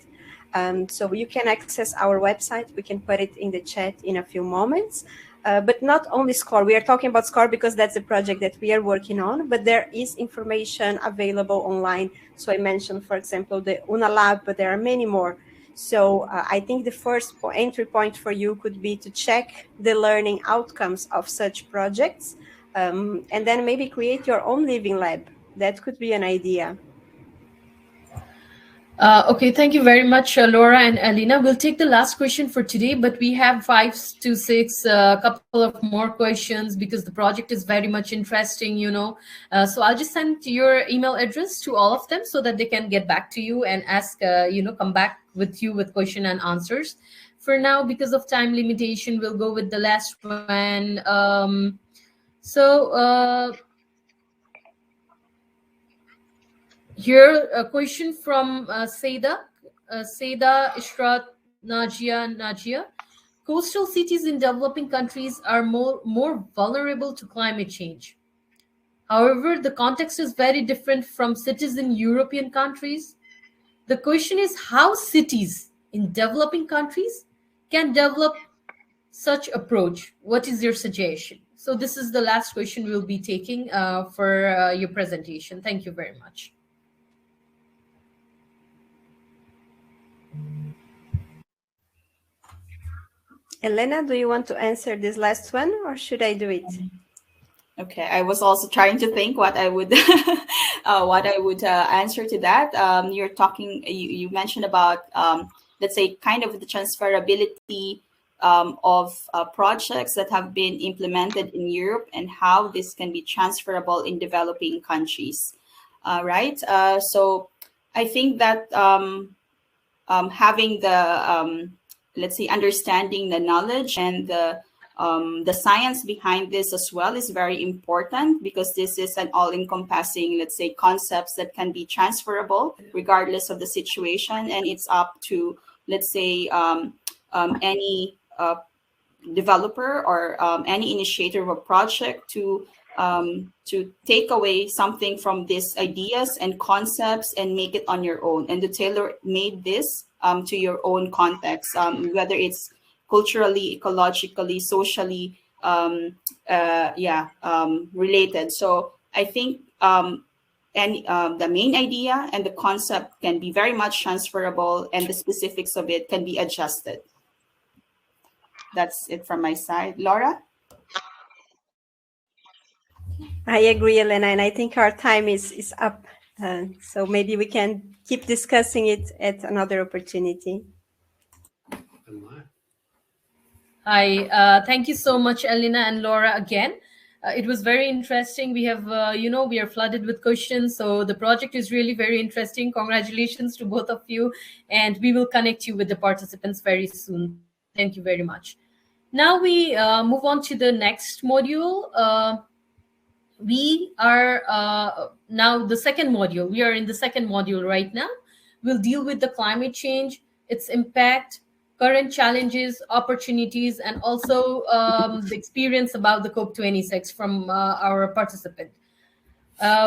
So you can access our website. We can put it in the chat in a few moments. But not only SCORE. We are talking about SCORE because that's the project that we are working on, but there is information available online. So I mentioned, for example, the UNA Lab, but there are many more. So I think the first entry point for you could be to check the learning outcomes of such projects, and then maybe create your own living lab. That could be an idea. Okay, thank you very much, Laura and Elena. We'll take the last question for today, but we have 5 to 6, a couple of more questions because the project is very much interesting, you know. So I'll just send your email address to all of them so that they can get back to you and ask, come back with you with question and answers. For now, because of time limitation, we'll go with the last one. Here, a question from Seda Ishrat Najia. Coastal cities in developing countries are more vulnerable to climate change. However, the context is very different from cities in European countries. The question is how cities in developing countries can develop such approach. What is your suggestion? So this is the last question we'll be taking for your presentation. Thank you very much. Elena, do you want to answer this last one, or should I do it? Okay, I was also trying to think what I would answer to that. You're talking. You mentioned about let's say kind of the transferability of projects that have been implemented in Europe and how this can be transferable in developing countries, right? So I think that having the let's say understanding the knowledge and the science behind this as well is very important, because this is an all-encompassing, let's say, concepts that can be transferable regardless of the situation, and it's up to, let's say, any developer or any initiator of a project to take away something from these ideas and concepts and make it on your own, and to tailor-made this to your own context, whether it's culturally, ecologically, socially, related. So I think the main idea and the concept can be very much transferable, and the specifics of it can be adjusted. That's it from my side. Laura? I agree, Elena, and I think our time is up. So maybe we can keep discussing it at another opportunity. Hi, thank you so much, Elena and Laura, again. It was very interesting. We have, we are flooded with questions. So the project is really very interesting. Congratulations to both of you. And we will connect you with the participants very soon. Thank you very much. Now we move on to the next module. We are now the second module. We are in the second module right now. We'll deal with the climate change, its impact, current challenges, opportunities, and also the experience about the COP26 from our participant.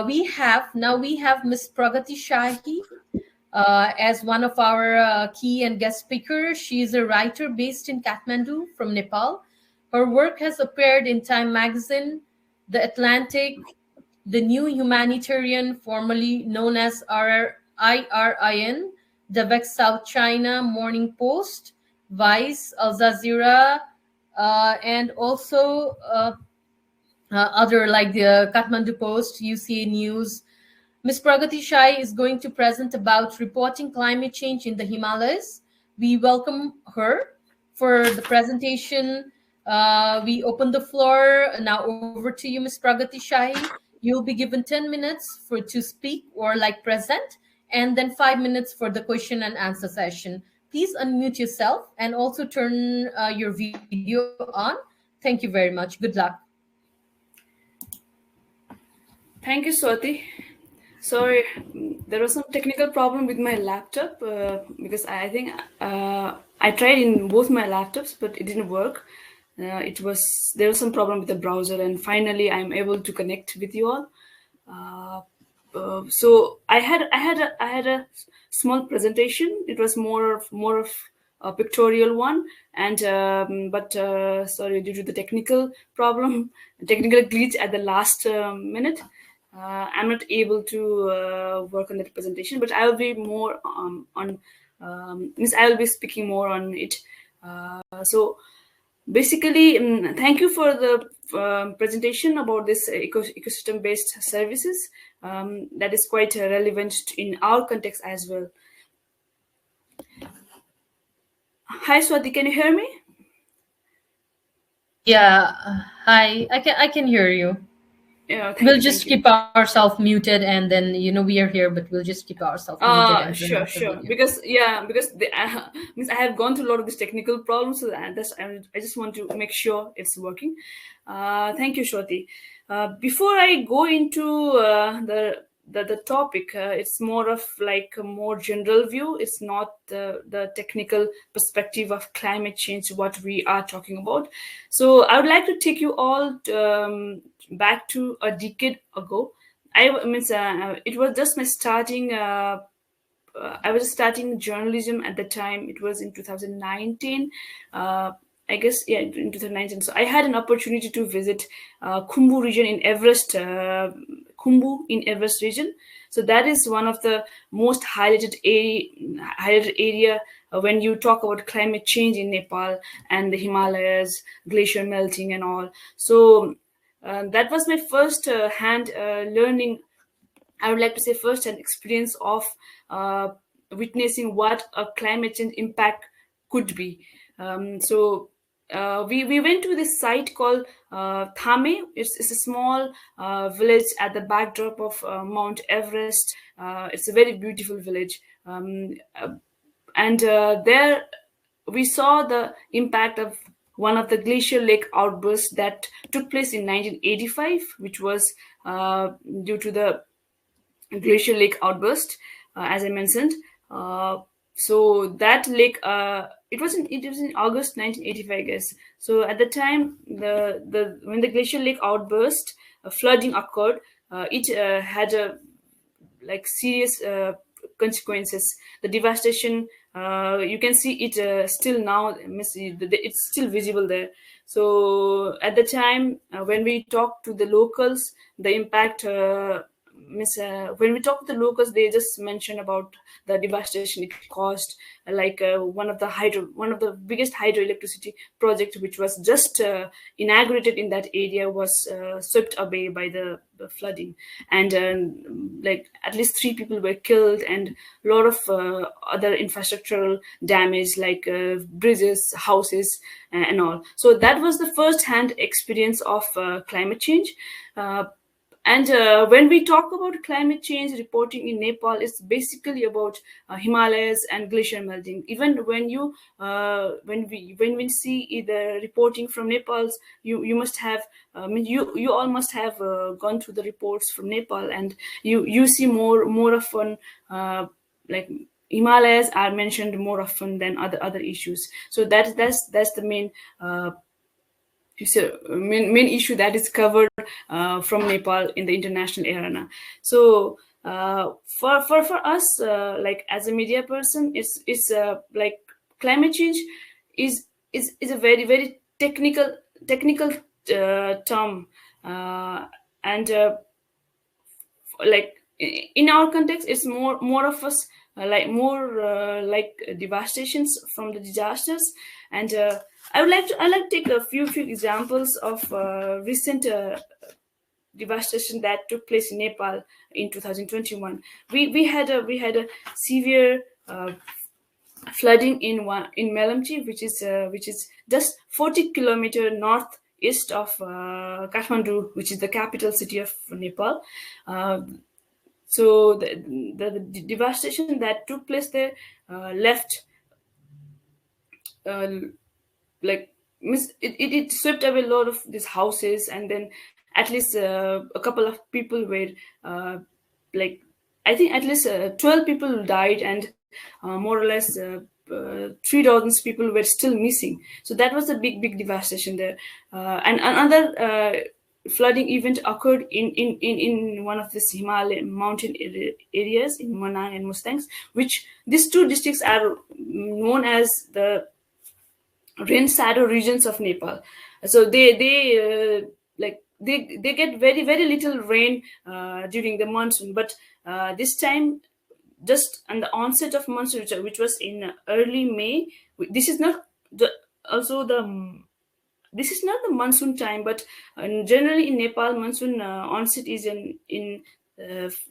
We have Ms. Pragati Shahi as one of our key and guest speakers. She is a writer based in Kathmandu from Nepal. Her work has appeared in Time Magazine, The Atlantic, The New Humanitarian, formerly known as IRIN, the South China Morning Post, Vice, Al Jazeera, and also other like the Kathmandu Post, UCA News. Ms. Pragati Shai is going to present about reporting climate change in the Himalayas. We welcome her for the presentation. We open the floor. Now over to you, Ms. Pragati Shai. You'll be given 10 minutes to speak or like present, and then 5 minutes for the question and answer session. Please unmute yourself and also turn your video on. Thank you very much. Good luck. Thank you, Swati. Sorry, there was some technical problem with my laptop because I think I tried in both my laptops, but it didn't work. There was some problem with the browser, and finally I'm able to connect with you all. So I had a small presentation. It was more of a pictorial one, and sorry, due to the technical glitch at the last minute, I'm not able to work on that presentation. But I will be more I will be speaking more on it. So basically, thank you for the presentation about this ecosystem-based services. That is quite relevant in our context as well. Hi, Swati, can you hear me? Yeah, hi, I can hear you. Yeah, we'll just keep ourselves muted, and then we are here, but we'll just keep ourselves muted. Sure. Because I have gone through a lot of these technical problems, so I just want to make sure it's working. Thank you, Swati. Before I go into the topic, it's more of like a more general view. It's not the technical perspective of climate change what we are talking about. So I would like to take you all back to a decade ago. It was just my starting. I was starting journalism at the time. It was in 2019. I guess, yeah, in 2019. So I had an opportunity to visit Khumbu region in Everest. Khumbu in Everest region. So that is one of the most highlighted area when you talk about climate change in Nepal and the Himalayas, glacier melting and all. So that was my first hand learning. I would like to say first-hand experience of witnessing what a climate change impact could be. We went to this site called Thame. It's a small village at the backdrop of Mount Everest. It's a very beautiful village. There we saw the impact of one of the glacial lake outbursts that took place in 1985, which was due to the glacial lake outburst, as I mentioned. So that lake, it was in August 1985, I guess. So at the time, when the glacial lake outburst, flooding occurred. It had serious consequences. The devastation, you can see it still now. It's still visible there. So at the time, when we talked to the locals, the impact when we talk to the locals, they just mention about the devastation it caused, like one of the biggest hydroelectricity project which was just inaugurated in that area was swept away by the flooding, and like at least 3 people were killed, and a lot of other infrastructural damage like bridges, houses, and all. So that was the first-hand experience of climate change. And when we talk about climate change reporting in Nepal, it's basically about Himalayas and glacier melting. Even when when we see the reporting from Nepal's, you must have, you all must have gone through the reports from Nepal, and you see more often like Himalayas are mentioned more often than other issues. So that's the main. Main issue that is covered from Nepal in the international arena. So for us, like as a media person, it's like climate change is a very technical term, and like in our context, it's more of us like devastations from the disasters. And I would like to take a few examples of recent devastation that took place in Nepal in 2021. We had a severe flooding in Melamchi, which is just 40 kilometers northeast of Kathmandu, which is the capital city of Nepal. So the devastation that took place there left like it swept away a lot of these houses, and then at least a couple of people were like, I think at least 12 people died, and more or less 3,000 people were still missing. So that was a big devastation there. And another flooding event occurred in one of these Himalayan mountain areas in Manang and Mustangs, which these 2 districts are known as the rain shadow regions of Nepal. So they get very little rain during the monsoon, but this time, just on the onset of monsoon, which was in early May, this is not the monsoon time, but generally in Nepal, monsoon onset is in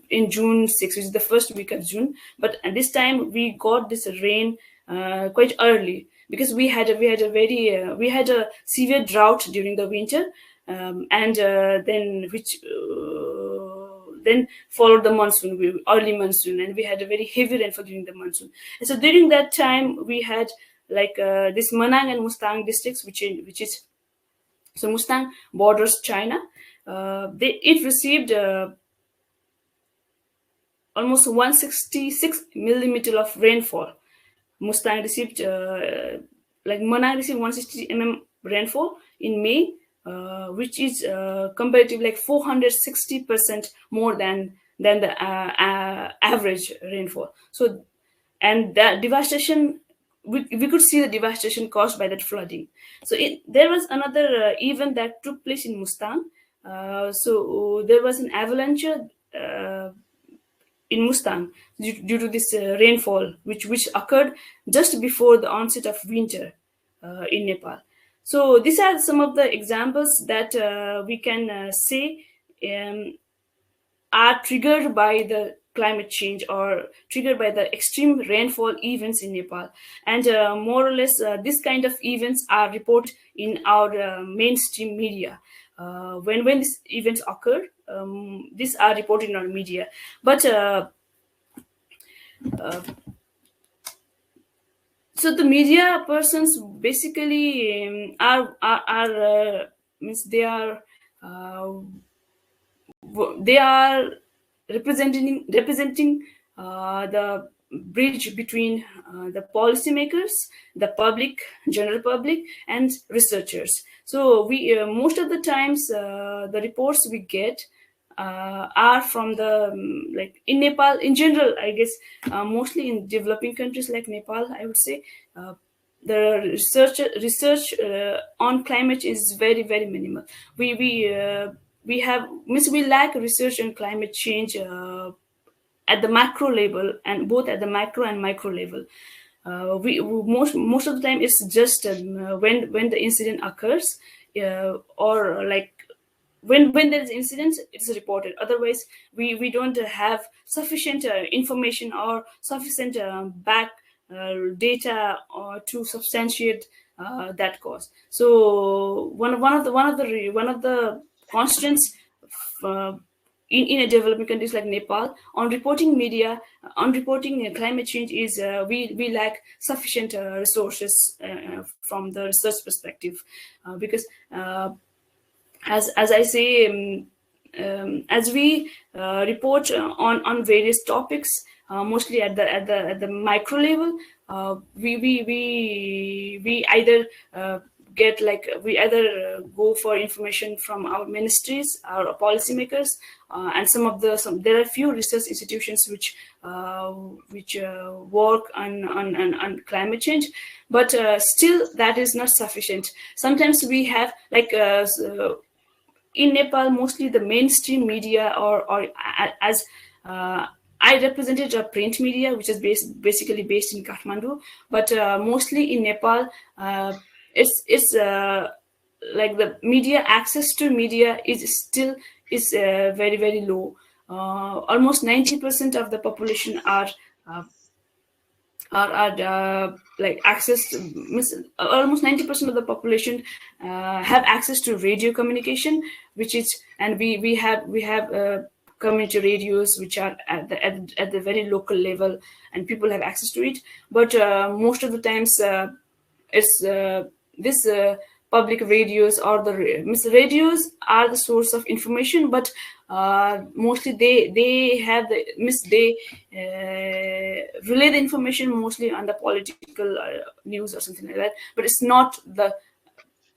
June 6th, which is the first week of June. But at this time, we got this rain quite early, because we had a severe drought during the winter, and then followed the monsoon, early monsoon, and we had a very heavy rainfall during the monsoon. And so during that time, we had like this Manang and Mustang districts, which is so Mustang borders China. It received almost 166 millimeter of rainfall. Mustang received like Manang received 160 mm rainfall in May, which is comparatively like 460% more than the average rainfall. So, and that devastation, we could see the devastation caused by that flooding. So there was another event that took place in Mustang. So there was an avalanche in Mustang due to this rainfall, which occurred just before the onset of winter in Nepal. So these are some of the examples that we can say are triggered by the climate change or triggered by the extreme rainfall events in Nepal. And more or less, this kind of events are reported in our mainstream media. When these events occur, these are reported in our media. But so the media persons basically means they are representing the bridge between the policymakers, the public, general public, and researchers. So we most of the times the reports we get are from the like in Nepal in general, I guess, mostly in developing countries like Nepal, I would say. The research on climate is very minimal. We we lack research on climate change at the macro level, and both at the macro and micro level. We most of the time it's just when the incident occurs, or like when there's incidents, it's reported. Otherwise, we don't have sufficient information or sufficient back data or to substantiate that cause. So one of the constants in a developing countries like Nepal on reporting climate change is we lack sufficient resources from the research perspective, because as I say, as we report on various topics, mostly at the micro level, we either we either go for information from our ministries, our policymakers, and there are few research institutions which work on climate change, but still that is not sufficient. Sometimes we have in Nepal, mostly the mainstream media, or as I represented a print media, which is basically based in Kathmandu, but mostly in Nepal, it's like the media access to media is very, very low. Almost 90% of the population are like access to, almost 90% of the population have access to radio communication, which is, and we have community radios which are at the very local level, and people have access to it. But most of the times it's this public radios or the radios are the source of information, but mostly they have they relay the information mostly on the political news or something like that, but it's not the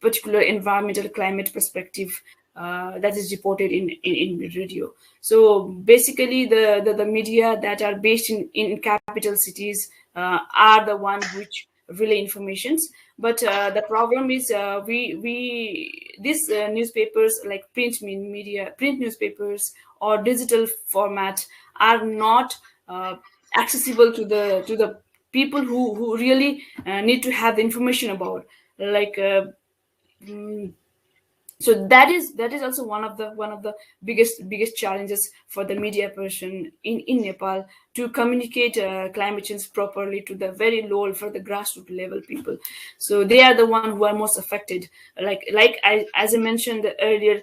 particular environmental climate perspective that is reported in radio. So basically the media that are based in capital cities are the ones which relay informations. But the problem is these newspapers, like print newspapers or digital format, are not accessible to the people who really need to have the information about, like so that is also one of the biggest challenges for the media person in Nepal, to communicate climate change properly to the very low, for the grassroots level people. So they are the ones who are most affected. As I mentioned earlier,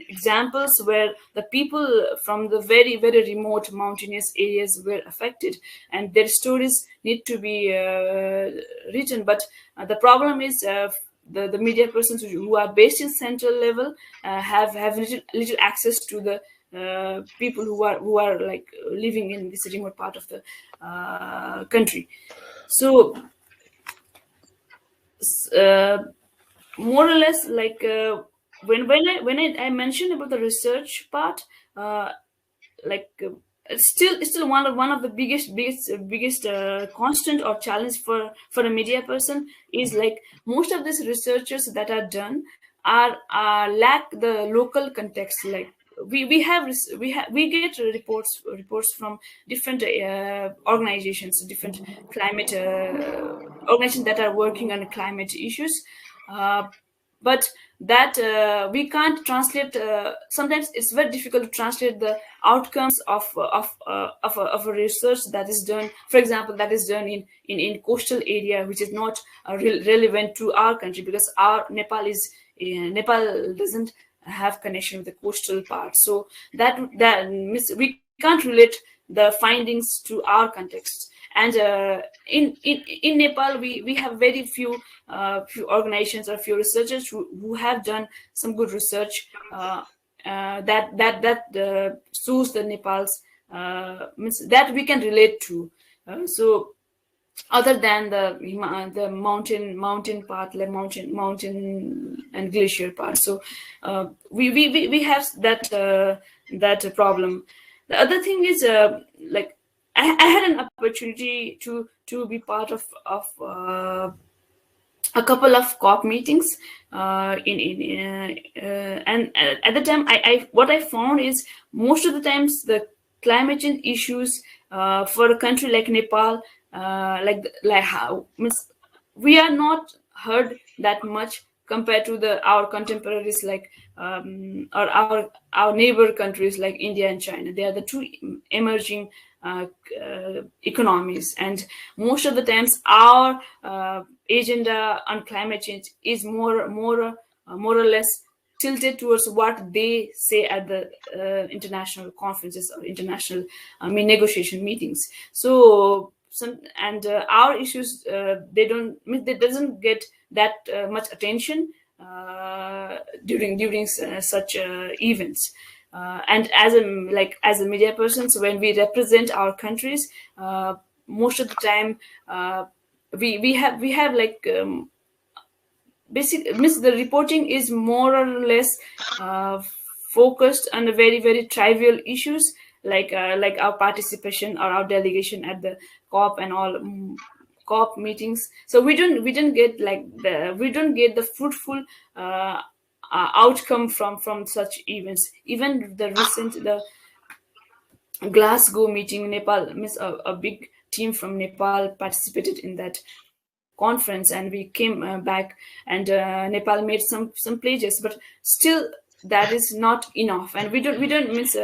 examples where the people from the very, very remote mountainous areas were affected, and their stories need to be written. But the problem is the media persons who are based in central level have little access to the people who are like living in this remote part of the country. So more or less, like when I mentioned about the research part, it's still one of the biggest constant or challenge for a media person is, like, most of these researchers that are done are lack the local context. Like we get reports from different organizations, different climate organizations that are working on climate issues, but that we can't translate. Sometimes it's very difficult to translate the outcomes of a research that is done, for example, that is done in coastal area, which is not relevant to our country, because Nepal doesn't have connection with the coastal part. So that means we can't relate the findings to our context. And in Nepal, we have very few organizations or few researchers who have done some good research that suits the Nepal's means that we can relate to. So other than the mountain part, like mountain and glacier part. So we have that problem. The other thing is like I had an opportunity to be part of a couple of COP meetings. And at the time, what I found is most of the times the climate change issues for a country like Nepal, like how means we are not heard that much compared to our contemporaries like or our neighbor countries like India and China. They are the two emerging economies, and most of the times our agenda on climate change is more or less tilted towards what they say at the international conferences or international negotiation meetings. So our issues they doesn't get that much attention during such events. And as a media person, so when we represent our countries, most of the time we have like basic means the reporting is more or less focused on the very trivial issues like our participation or our delegation at the COP and all COP meetings. So we don't get the fruitful outcome from such events. Even the Glasgow meeting, Nepal, means a big team from Nepal participated in that conference, and we came back, and Nepal made some pledges, but still that is not enough, and we don't means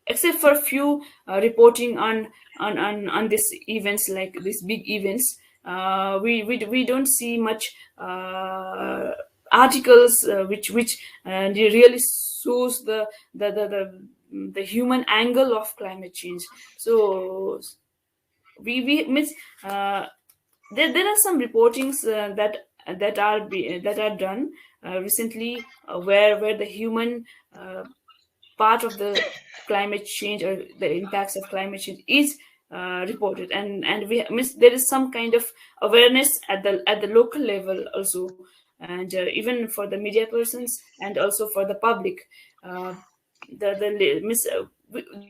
except for a few reporting on these events, like these big events. We don't see much articles which really shows the human angle of climate change. So we miss there are some reportings that are done recently where the human part of the climate change or the impacts of climate change is reported, and we miss there is some kind of awareness at the local level also, and even for the media persons and also for the public. The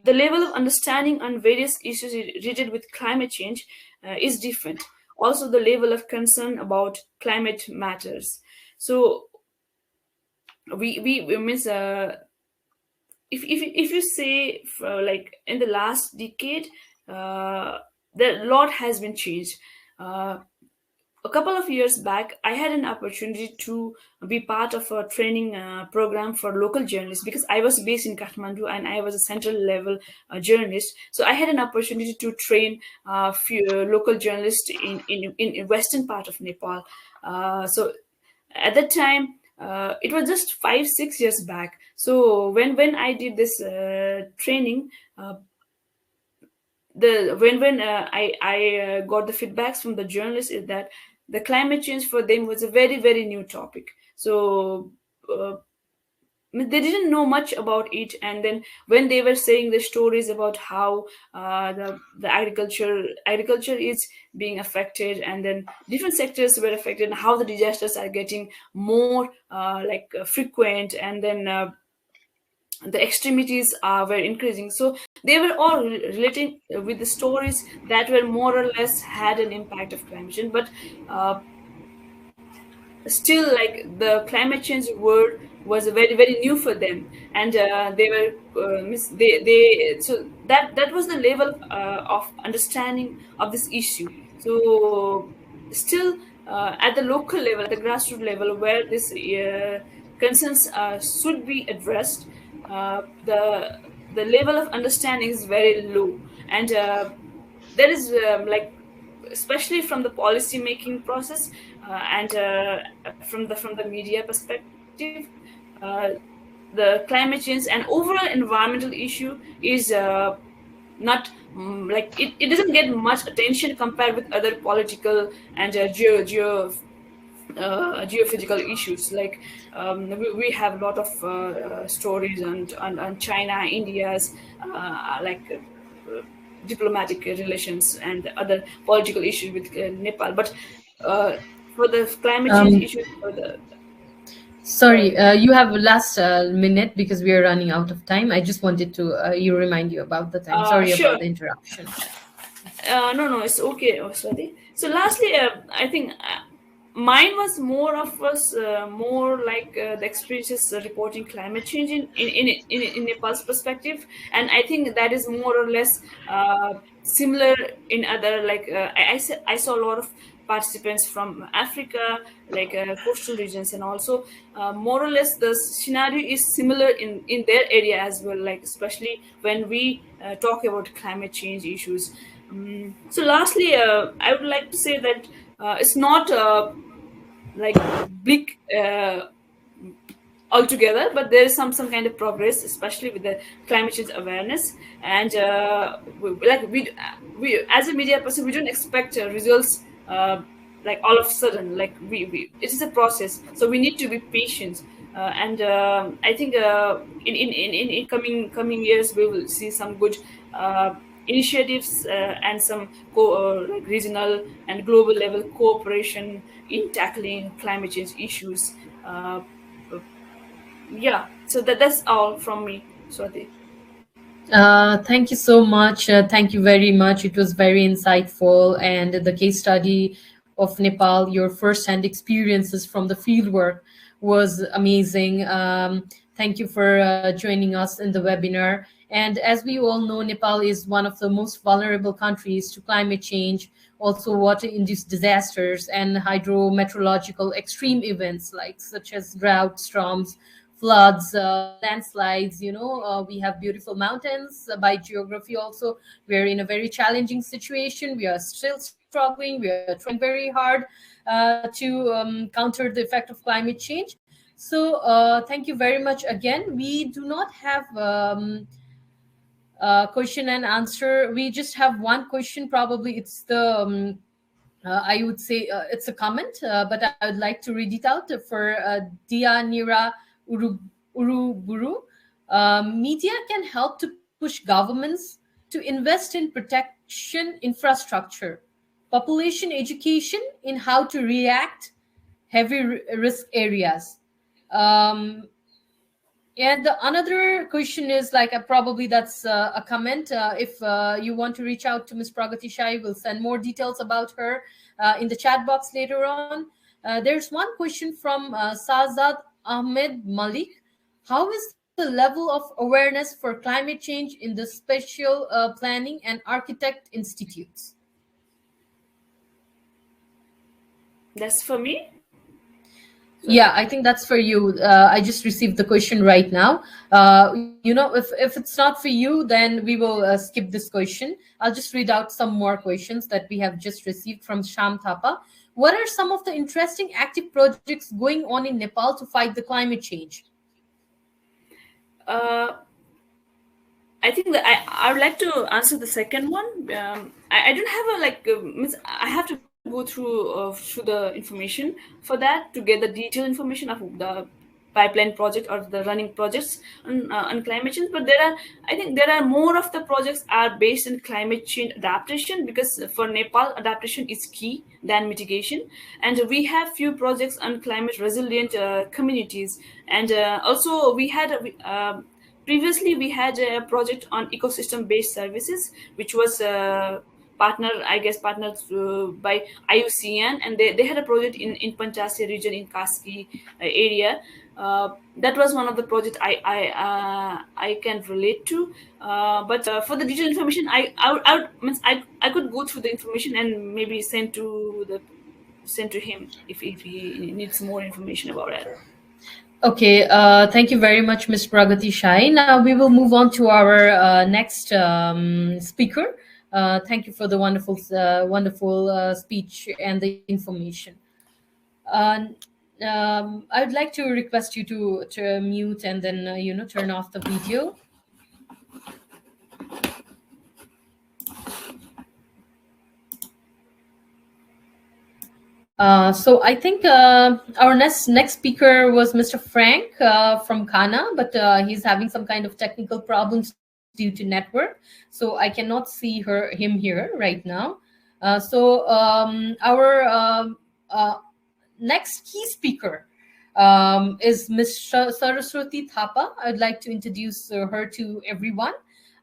level of understanding on various issues related with climate change is different. Also, the level of concern about climate matters. So we miss if you say like in the last decade, the lot has been changed. A couple of years back, I had an opportunity to be part of a training program for local journalists, because I was based in Kathmandu and I was a central level journalist. So I had an opportunity to train few local journalists in western part of Nepal. So at that time, it was just 5-6 years back. So when I did this training, I got the feedbacks from the journalists is that the climate change for them was a very new topic. So they didn't know much about it, and then when they were saying the stories about how the agriculture is being affected, and then different sectors were affected, and how the disasters are getting more frequent, and then the extremities were increasing. So they were all relating with the stories that were more or less had an impact of climate change, but still, like, the climate change word was very new for them, and they were so that was the level of understanding of this issue. So still at the local level, at the grassroots level, where this concerns should be addressed, the level of understanding is very low, and there is especially from the policy making process and from the media perspective, the climate change and overall environmental issue is not it doesn't get much attention compared with other political and geophysical issues. Like we have a lot of stories on China, India's diplomatic relations and other political issues with Nepal, but for the climate change issues, for the sorry, you have last minute because we are running out of time. I just wanted to remind you about the time. Sorry sure. about the interruption. No, it's okay, Swati. So lastly, I think mine was more like the experiences reporting climate change in Nepal's perspective, and I think that is more or less similar in other, like I saw a lot of participants from Africa, like coastal regions, and also more or less the scenario is similar in their area as well, like especially when we talk about climate change issues. So lastly, I would like to say that it's not like bleak altogether, but there is some kind of progress, especially with the climate change awareness. And we as a media person, we don't expect results like all of a sudden. Like it is a process, so we need to be patient. And I think in coming years, we will see some good initiatives and some like regional and global level cooperation in tackling climate change issues. Yeah, so that's all from me, Swati. Thank you so much. Thank you very much. It was very insightful. And the case study of Nepal, your first-hand experiences from the fieldwork was amazing. Thank you for joining us in the webinar. And as we all know, Nepal is one of the most vulnerable countries to climate change, also water-induced disasters and hydrometeorological extreme events like such as drought, storms, floods, landslides. We have beautiful mountains. By geography also, we're in a very challenging situation. We are still struggling. We are trying very hard to counter the effect of climate change. So thank you very much again. We do not have question and answer. We just have one question. Probably it's the I would say it's a comment, but I would like to read it out for Dia Nira Uruburu. Media can help to push governments to invest in protection infrastructure, population education in how to react heavy risk areas. And another question is like probably that's a comment. If you want to reach out to Ms. Pragati Shahi, we'll send more details about her in the chat box later on. There's one question from Sazad Ahmed Malik. How is the level of awareness for climate change in the special planning and architect institutes? That's for me? Yeah, I think that's for you. I just received the question right now. If it's not for you, then we will skip this question. I'll just read out some more questions that we have just received from Sham Thapa. What are some of the interesting active projects going on in Nepal to fight the climate change? I think that I would like to answer the second one. I don't have I have to go through the information for that to get the detailed information of the pipeline project or the running projects on climate change. But I think there are more of the projects are based in climate change adaptation, because for Nepal, adaptation is key than mitigation. And we have few projects on climate resilient communities. And also we had previously we had a project on ecosystem based services, which was partnered by IUCN, and they had a project in Panchasi region in Kaski area. That was one of the projects I can relate to. But for the detailed information, I could go through the information and maybe send to him if he needs more information about it. Okay, thank you very much, Ms. Pragati Shahi. Now we will move on to our next speaker. Thank you for the wonderful speech and the information. I would like to request you to mute and then turn off the video. So I think our next speaker was Mr. Frank from Ghana, but he's having some kind of technical problems due to network, so I cannot see him here right now. So our next key speaker is Ms. Saraswati Thapa. I'd like to introduce her to everyone.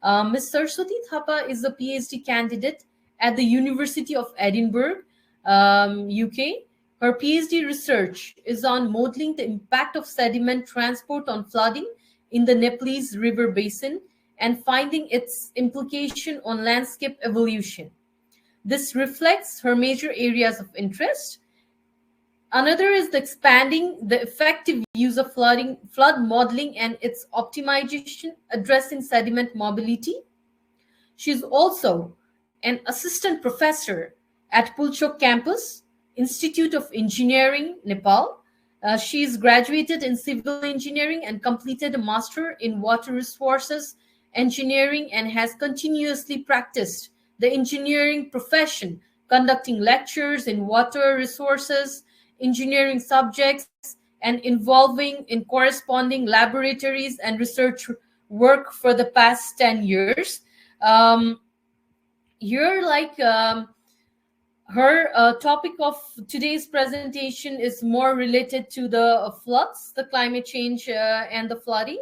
Ms. Saraswati Thapa is a PhD candidate at the University of Edinburgh, UK, Her PhD research is on modeling the impact of sediment transport on flooding in the Nepalese river basin and finding its implication on landscape evolution. This reflects her major areas of interest. Another is the expanding the effective use of flood modeling and its optimization addressing sediment mobility. She is also an assistant professor at Pulchok campus, Institute of Engineering, Nepal. She is graduated in civil engineering and completed a master in water resources engineering and has continuously practiced the engineering profession, conducting lectures in water resources, engineering subjects, and involving in corresponding laboratories and research work for the past 10 years. Here, her topic of today's presentation is more related to the floods, the climate change, and the flooding.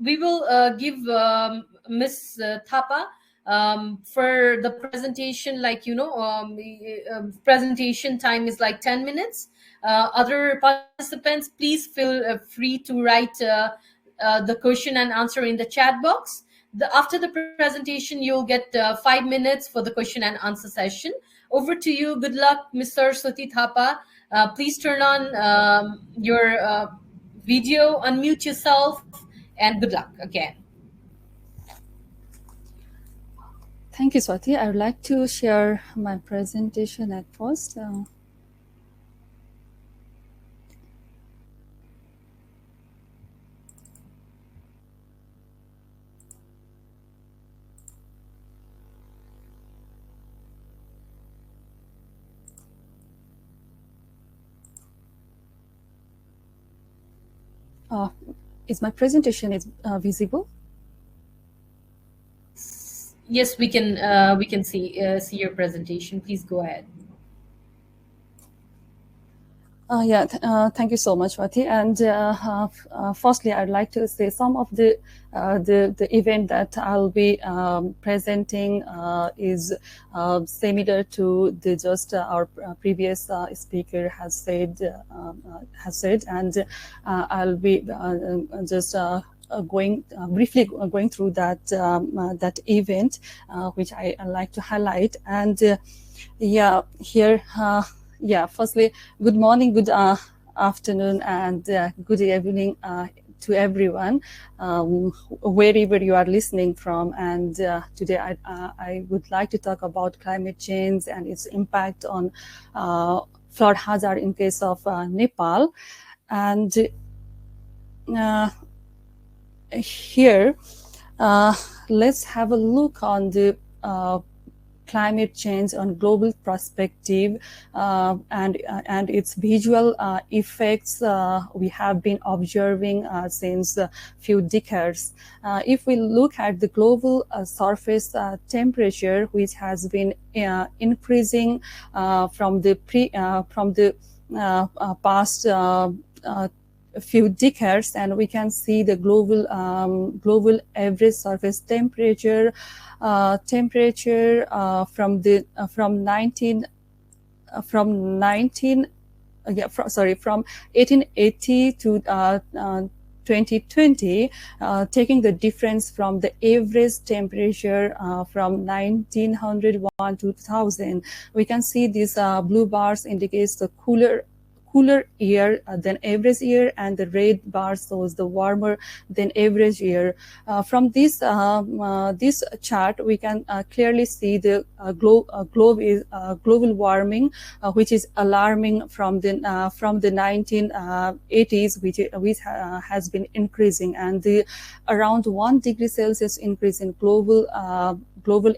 We will give Miss Thapa for the presentation, presentation time is like 10 minutes. Other participants, please feel free to write the question and answer in the chat box. After the presentation, you'll get 5 minutes for the question and answer session. Over to you. Good luck, Mr. Swati Thapa. Please turn on your video, unmute yourself, and good luck again. Thank you, Swati. I would like to share my presentation at first. Is my presentation visible? Yes, we can see your presentation. Please go ahead. Thank you so much, Swati. And firstly, I'd like to say some of the event that I'll be presenting is similar to our previous speaker has said, and I'll be just briefly going through that event, which I like to highlight. And firstly, good morning, good afternoon, and good evening to everyone, wherever you are listening from. And today I would like to talk about climate change and its impact on flood hazard in case of Nepal. And here, let's have a look on the climate change on global perspective and its visual effects we have been observing since a few decades. If we look at the global surface temperature, which has been increasing from the past few decades, and we can see the global average surface temperature from 1880 to 2020, taking the difference from the average temperature from 1901 to 2000. We can see these blue bars indicates the cooler year than average year, and the red bar shows the warmer than average year. From this chart, we can clearly see the global warming, which is alarming from the 1980s, which has been increasing, and the around 1 degree Celsius increase in global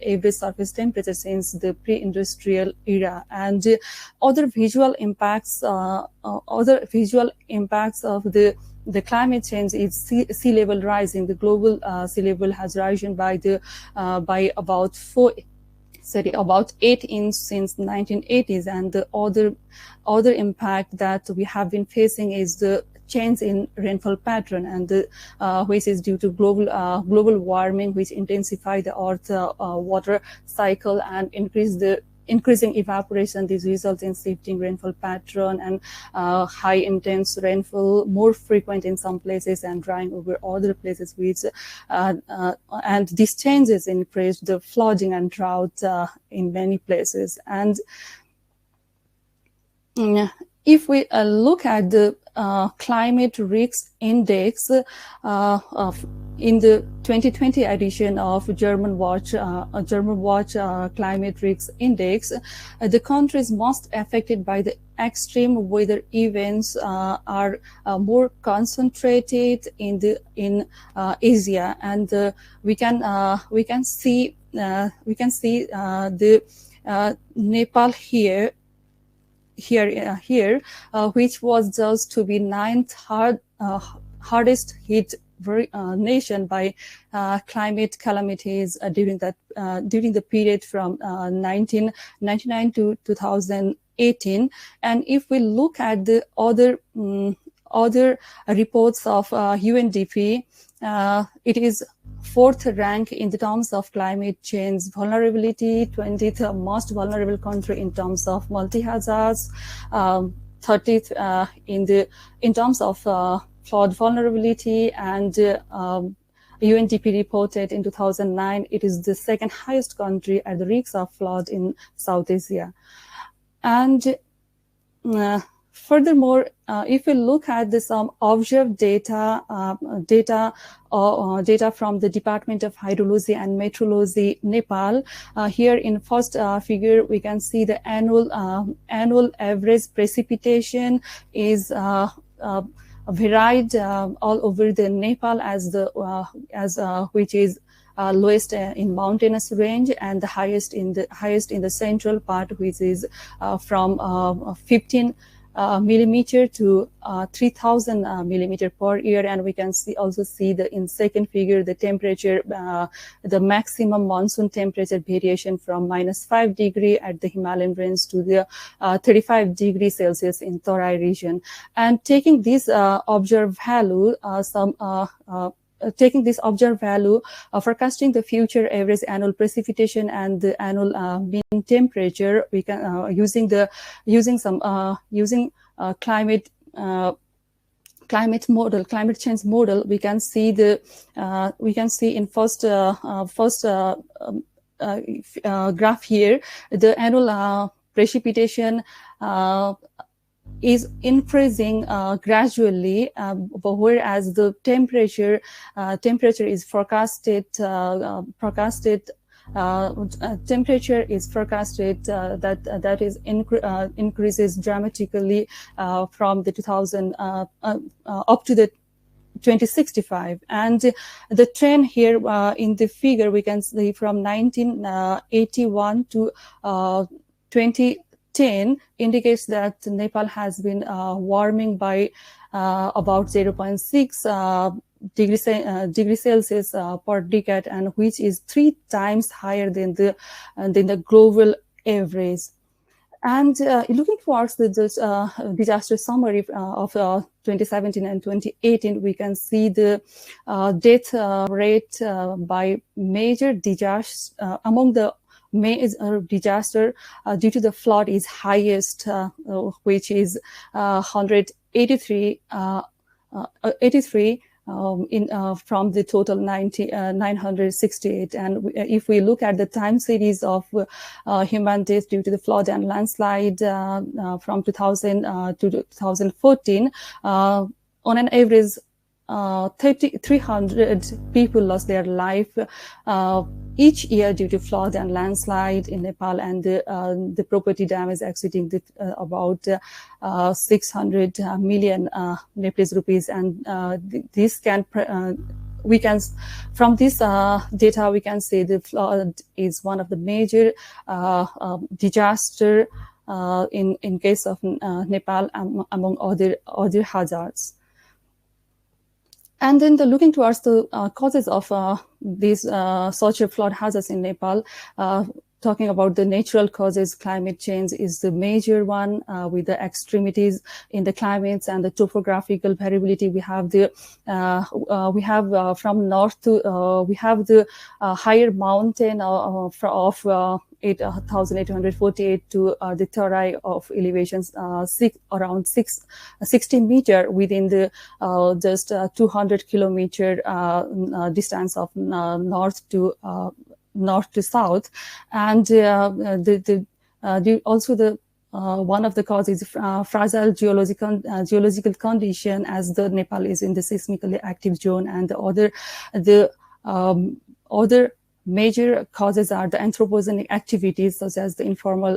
average surface temperature since the pre-industrial era. And other visual impacts of the climate change is sea level rising. The global sea level has risen by about 8 inches since 1980s. And the other impact that we have been facing is the change in rainfall pattern, and which is due to global warming, which intensify the Earth water cycle and increase the increasing evaporation. This results in shifting rainfall pattern and high intense rainfall, more frequent in some places and drying over other places, which and these changes increase the flooding and drought in many places. And if we look at the climate risk index in the 2020 edition of German Watch Climate Risk Index, the countries most affected by the extreme weather events are more concentrated in Asia, and we can see the Nepal here, which was judged to be ninth hardest hit nation by climate calamities during the period from 1999 to 2018. And if we look at the other reports of UNDP, it is 4th rank in the terms of climate change vulnerability, 20th most vulnerable country in terms of multi-hazards, 30th in terms of flood vulnerability, and UNDP reported in 2009 it is the 2nd highest country at the risk of flood in South Asia. And furthermore, if we look at some observed data from the Department of Hydrology and Meteorology, Nepal, here in first figure we can see the annual average precipitation is varied all over the Nepal which is lowest in mountainous range and the highest in the central part, which is from 15 millimeter to 3,000 millimeter per year. And we can also see in second figure the temperature, the maximum monsoon temperature variation from -5 degree at the Himalayan range to the 35 degrees Celsius in Tarai region. And taking this observed value, forecasting the future average annual precipitation and the annual mean temperature, we can using climate change model. We can see in first graph here the annual precipitation is increasing gradually, whereas the temperature is forecasted that increases dramatically from the 2000 up to the 2065. And the trend here in the figure we can see from 1981 to 2010 indicates that Nepal has been warming by about 0.6 degrees Celsius per decade, and which is 3 times higher than the global average. And looking towards the disaster summary of 2017 and 2018, we can see the death rate by major disaster among the major disaster due to the flood is highest, which is 183 from the total 968. And if we look at the time series of human deaths due to the flood and landslide from 2000 to 2014, on an average 300 people lost their life each year due to flood and landslide in Nepal, and the property damage exceeding about 600 million Nepalese rupees. And this from this data we can say the flood is one of the major disaster in case of Nepal, among other hazards. And then looking towards the causes of these such flood hazards in Nepal, talking about the natural causes, climate change is the major one, with the extremities in the climates and the topographical variability. We have the from north to we have the higher mountain of 8,848 to the Tarai of elevations around 60 meter within the just 200 kilometer distance of north to south, and also the one of the causes is fragile geological condition, as the Nepal is in the seismically active zone, and the other major causes are the anthropogenic activities such as the informal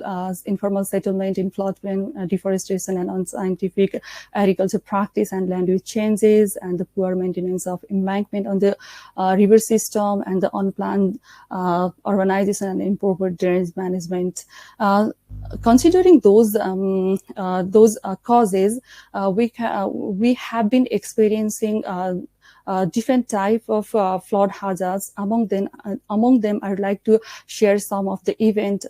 settlement in floodplain, deforestation and unscientific agriculture practice and land use changes, and the poor maintenance of embankment on the river system, and the unplanned urbanization and improper drainage management. Considering those causes, we have been experiencing different type of flood hazards. Among them, I would like to share some of the event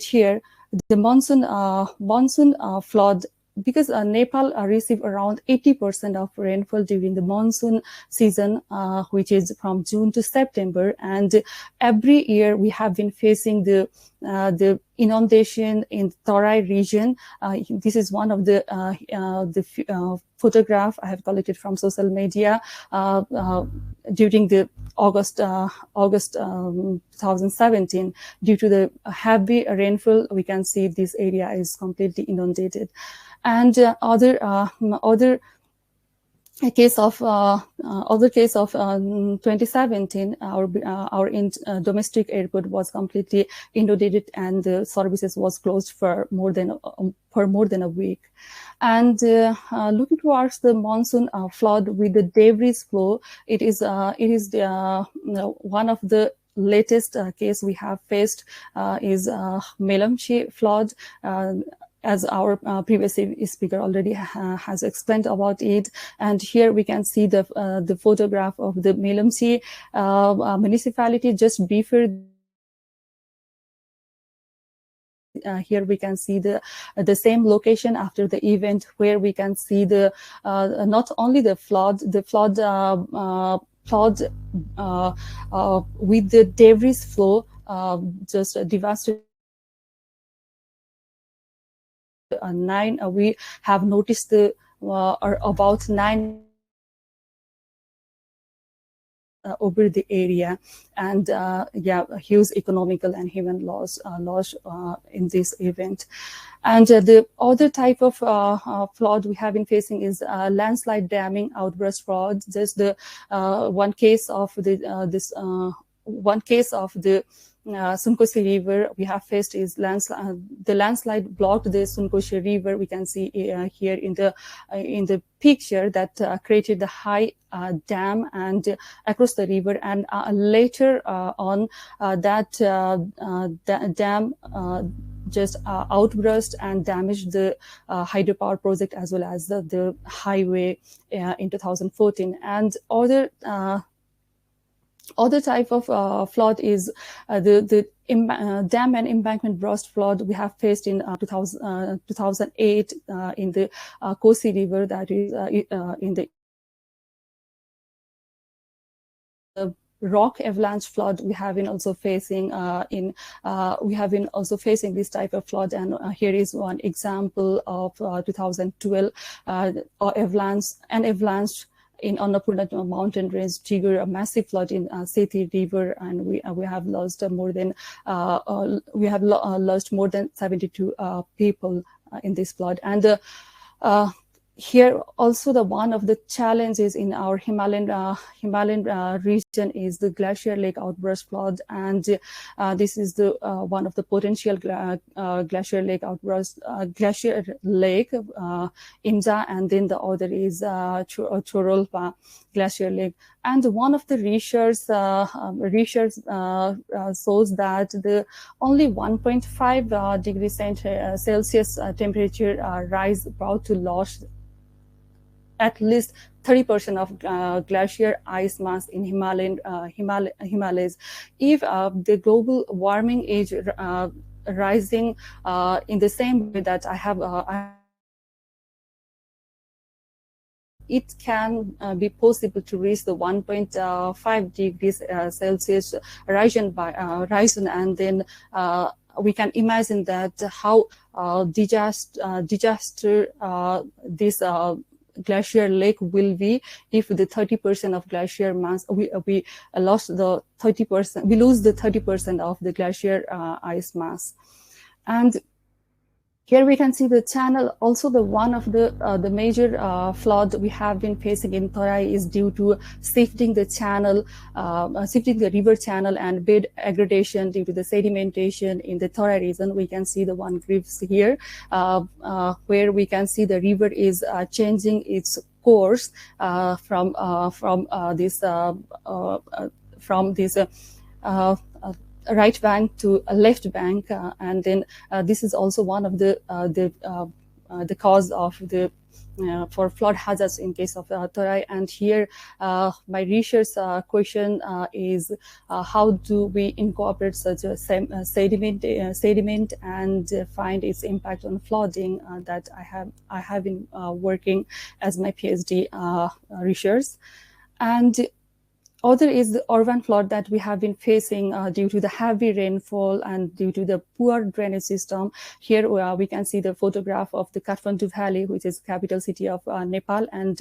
here. The monsoon flood, because Nepal receive around 80% of rainfall during the monsoon season, which is from June to September, and every year we have been facing the inundation in Tarai region. This is one of the photograph I have collected from social media during the August 2017. Due to the heavy rainfall, we can see this area is completely inundated. And other case of 2017, our domestic airport was completely inundated, and the services was closed for more than a week. And looking towards the monsoon flood with the debris flow, it is one of the latest case we have faced is Melamchi flood. As our previous speaker already has explained about it. And here we can see the photograph of the Melamchi municipality just before. Here we can see the same location after the event, where we can see the not only the flood with the debris flow, just devastated. We have noticed about 9 over the area, and huge economical and human loss in this event. And the other type of flood we have been facing is landslide damming outburst flood. Just the one case of the Sunkosi River we have faced is the landslide blocked the Sunkosi River. We can see here in the picture that created the high dam and across the river, and later on that dam just outburst and damaged the hydropower project as well as the highway in 2014. And other type of flood is the dam and embankment burst flood we have faced in 2008 in the Kosi River, that is in the rock avalanche flood we have been also facing this type of flood. And here is one example of 2012 avalanche in Annapurna mountain range triggered a massive flood in Sethi River, and we have lost more than 72 people in this flood. And here also one of the challenges in our Himalayan region is the glacier lake outburst flood, and this is the one of the potential glacier lake outburst glacier lake Imja, and then the other is Chorolpa glacier lake. And one of the research shows that the only 1.5 degrees Celsius temperature rise brought to loss at least 30% of glacier ice mass in Himalayas. If the global warming is rising in the same way that I have it can be possible to reach the 1.5 degrees Celsius rise, and then we can imagine that how disaster this glacier lake will be if the 30% of glacier mass we lost the 30%, we lose the 30% of the glacier ice mass. And here we can see the channel. Also, the one of the major flood we have been facing in Tarai is due to shifting the channel, shifting the river channel and bed aggradation due to the sedimentation in the Tarai region. We can see the one graph here, where we can see the river is changing its course from this right bank to a left bank, and then this is also one of the cause of the for flood hazards in case of Tarai. And here my research question is how do we incorporate such a sediment and find its impact on flooding that I have been working as my PhD research. And other is the urban flood that we have been facing due to the heavy rainfall and due to the poor drainage system. Here we can see the photograph of the Kathmandu Valley, which is capital city of Nepal, and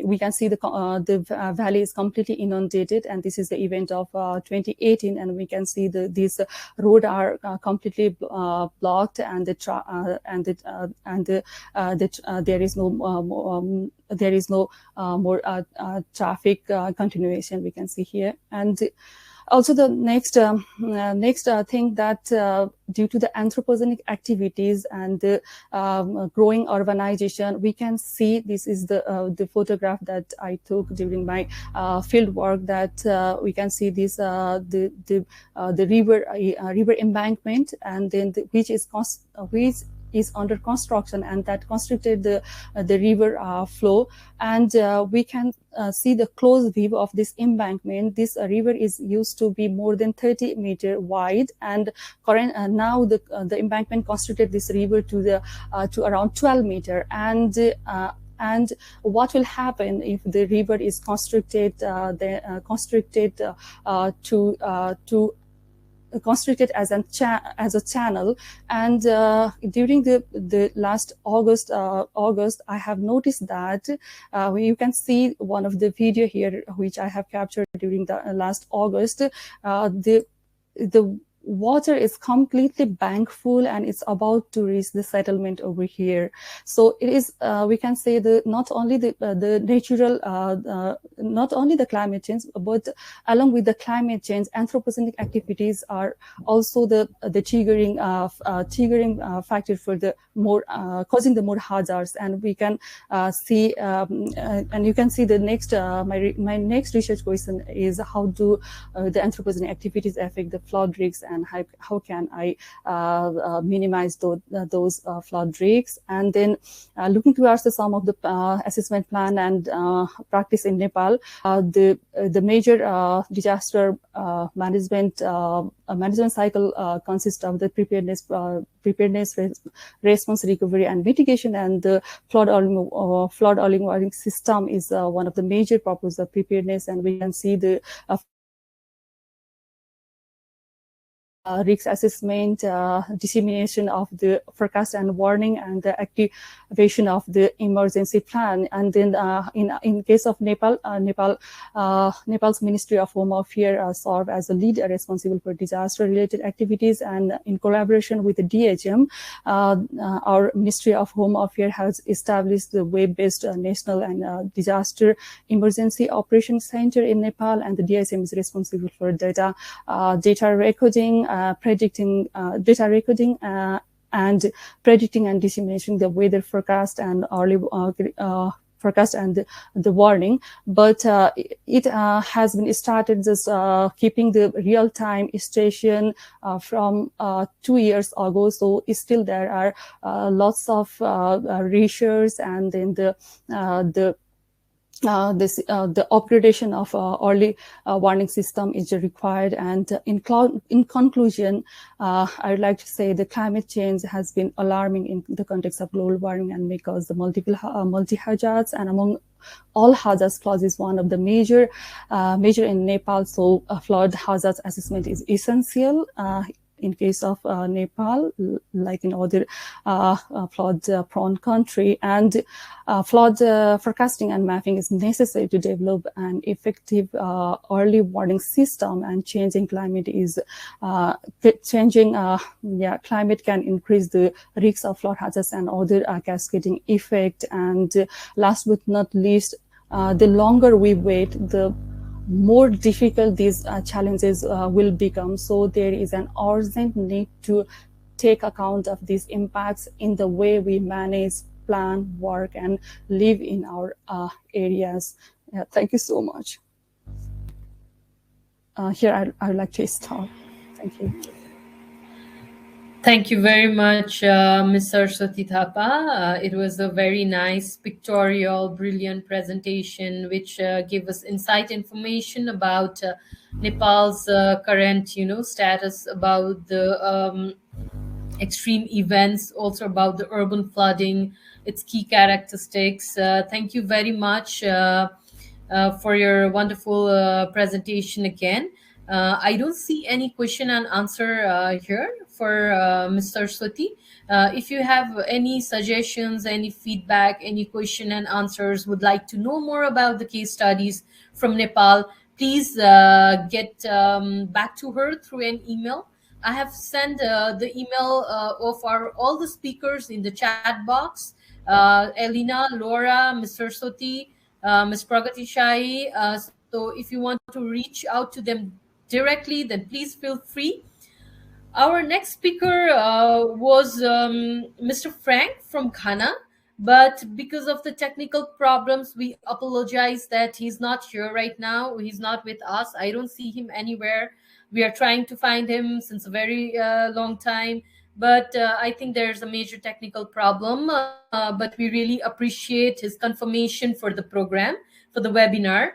we can see the valley is completely inundated, and this is the event of 2018, and we can see these roads are completely blocked, and there is no more traffic continuation we can see here. And also the next thing that due to the anthropogenic activities and the growing urbanization, we can see, this is the photograph that I took during my field work, that we can see this the river embankment, and then which is under construction, and that constricted the river flow. And we can see the close view of this embankment. This river is used to be more than 30 meters wide, and now the embankment constricted this river to around 12 meters. And what will happen if the river is constricted constricted as a channel? And during the last August, I have noticed that you can see one of the video here which I have captured during the last August. The water is completely bank full, and it's about to reach the settlement over here. So it is we can say not only the natural not only the climate change, but along with the climate change, anthropogenic activities are also the triggering factor for the more causing the more hazards. And we can see and you can see the next my next research question is how do the anthropogenic activities affect the flood risks, and how can I minimize those flood risks. And then looking towards some of the assessment plan and practice in Nepal, the major disaster management cycle consists of the preparedness, response, recovery, and mitigation. And the flood early warning system is one of the major purposes of preparedness. And we can see the risk assessment, dissemination of the forecast and warning, and the activation of the emergency plan. And then in case of Nepal, Nepal's Ministry of Home Affairs serve as a lead responsible for disaster-related activities. And in collaboration with the DHM, our Ministry of Home Affairs has established the web-based national and disaster emergency operations center in Nepal, and the DHM is responsible for data recording, predicting and predicting and disseminating the weather forecast and early forecast and the warning, but it has been started just keeping the real-time station from 2 years ago. So still there are lots of research, and then the upgradation of early warning system is required. And in conclusion, I would like to say the climate change has been alarming in the context of global warming and may cause the multi-hazards, and among all hazards, flood is one of the major in Nepal. So flood hazards assessment is essential in case of Nepal, like in other flood-prone country. And flood forecasting and mapping is necessary to develop an effective early warning system. And changing climate is climate can increase the risks of flood hazards and other cascading effect. And last but not least, the longer we wait, the more difficult these challenges will become. So there is an urgent need to take account of these impacts in the way we manage, plan, work, and live in our areas. Thank you so much. Here I would like to stop. Thank you. Thank you very much, Ms. Saraswati Thapa. It was a very nice, pictorial, brilliant presentation, which gave us insight information about Nepal's current, status, about the extreme events, also about the urban flooding, its key characteristics. Thank you very much for your wonderful presentation again. I don't see any question and answer here for Ms. Saraswati. If you have any suggestions, any feedback, any question and answers, would like to know more about the case studies from Nepal, please get back to her through an email. I have sent the email of all the speakers in the chat box. Elena, Laura, Ms. Saraswati, Ms. Pragati, Shahi. So if you want to reach out to them directly, then please feel free. Our next speaker was Mr. Frank from Ghana, but because of the technical problems, we apologize that he's not here right now. He's not with us. I don't see him anywhere. We are trying to find him since a very long time, but I think there's a major technical problem, but we really appreciate his confirmation for the program, for the webinar.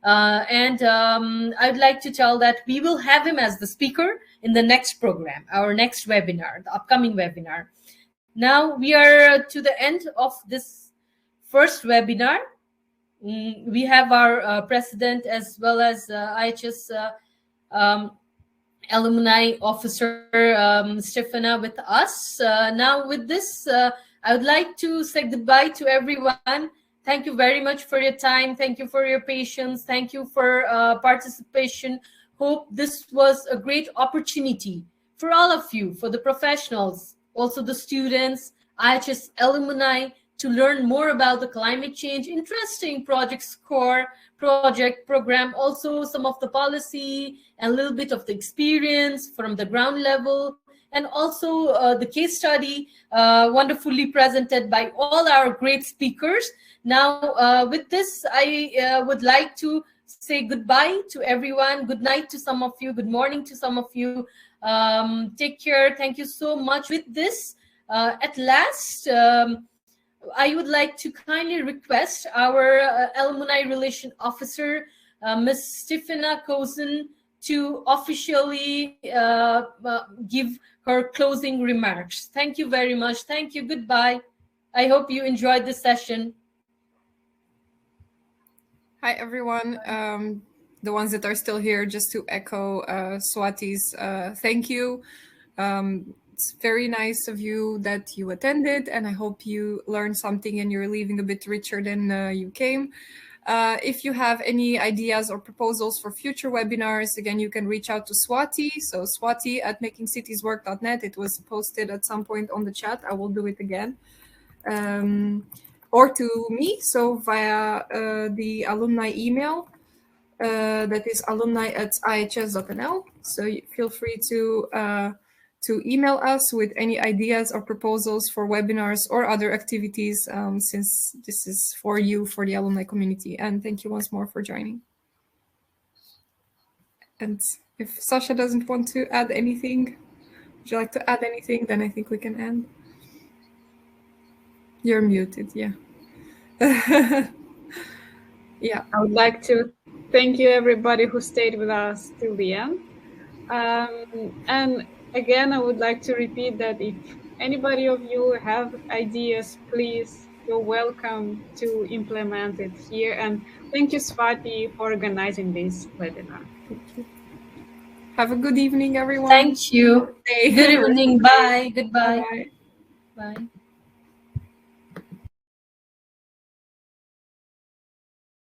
And I'd like to tell that we will have him as the speaker in the next program, our next webinar, the upcoming webinar. Now we are to the end of this first webinar. We have our president as well as IHS Alumni Officer Stefana with us. Now with this, I would like to say goodbye to everyone. Thank you very much for your time. Thank you for your patience. Thank you for participation. Hope this was a great opportunity for all of you, for the professionals, also the students, IHS alumni, to learn more about the climate change, interesting project score, project program, also some of the policy and a little bit of the experience from the ground level, and also the case study wonderfully presented by all our great speakers. Now, with this, I would like to say goodbye to everyone. Good night to some of you. Good morning to some of you. Take care. Thank you so much. With this, at last, I would like to kindly request our Alumni Relation Officer, Ms. Stefana Kozen, to officially give her closing remarks. Thank you very much. Thank you. Goodbye. I hope you enjoyed this session. Hi, everyone. The ones that are still here, just to echo Swati's thank you. It's very nice of you that you attended, and I hope you learned something and you're leaving a bit richer than you came. If you have any ideas or proposals for future webinars, again, you can reach out to Swati. So swati@makingcitieswork.net. It was posted at some point on the chat. I will do it again. Or to me, so via the alumni email, that is alumni@ihs.nl. So feel free to to email us with any ideas or proposals for webinars or other activities, since this is for you, for the alumni community. And thank you once more for joining. And if Sasha doesn't want to add anything, would you like to add anything? Then I think we can end. You're muted, yeah. Yeah. I would like to thank you, everybody who stayed with us till the end. And again, I would like to repeat that if anybody of you have ideas, please, you're welcome to implement it here. And thank you, Swati, for organizing this webinar. Thank you. Have a good evening, everyone. Thank you. Good evening. Bye. Goodbye. Bye. Bye.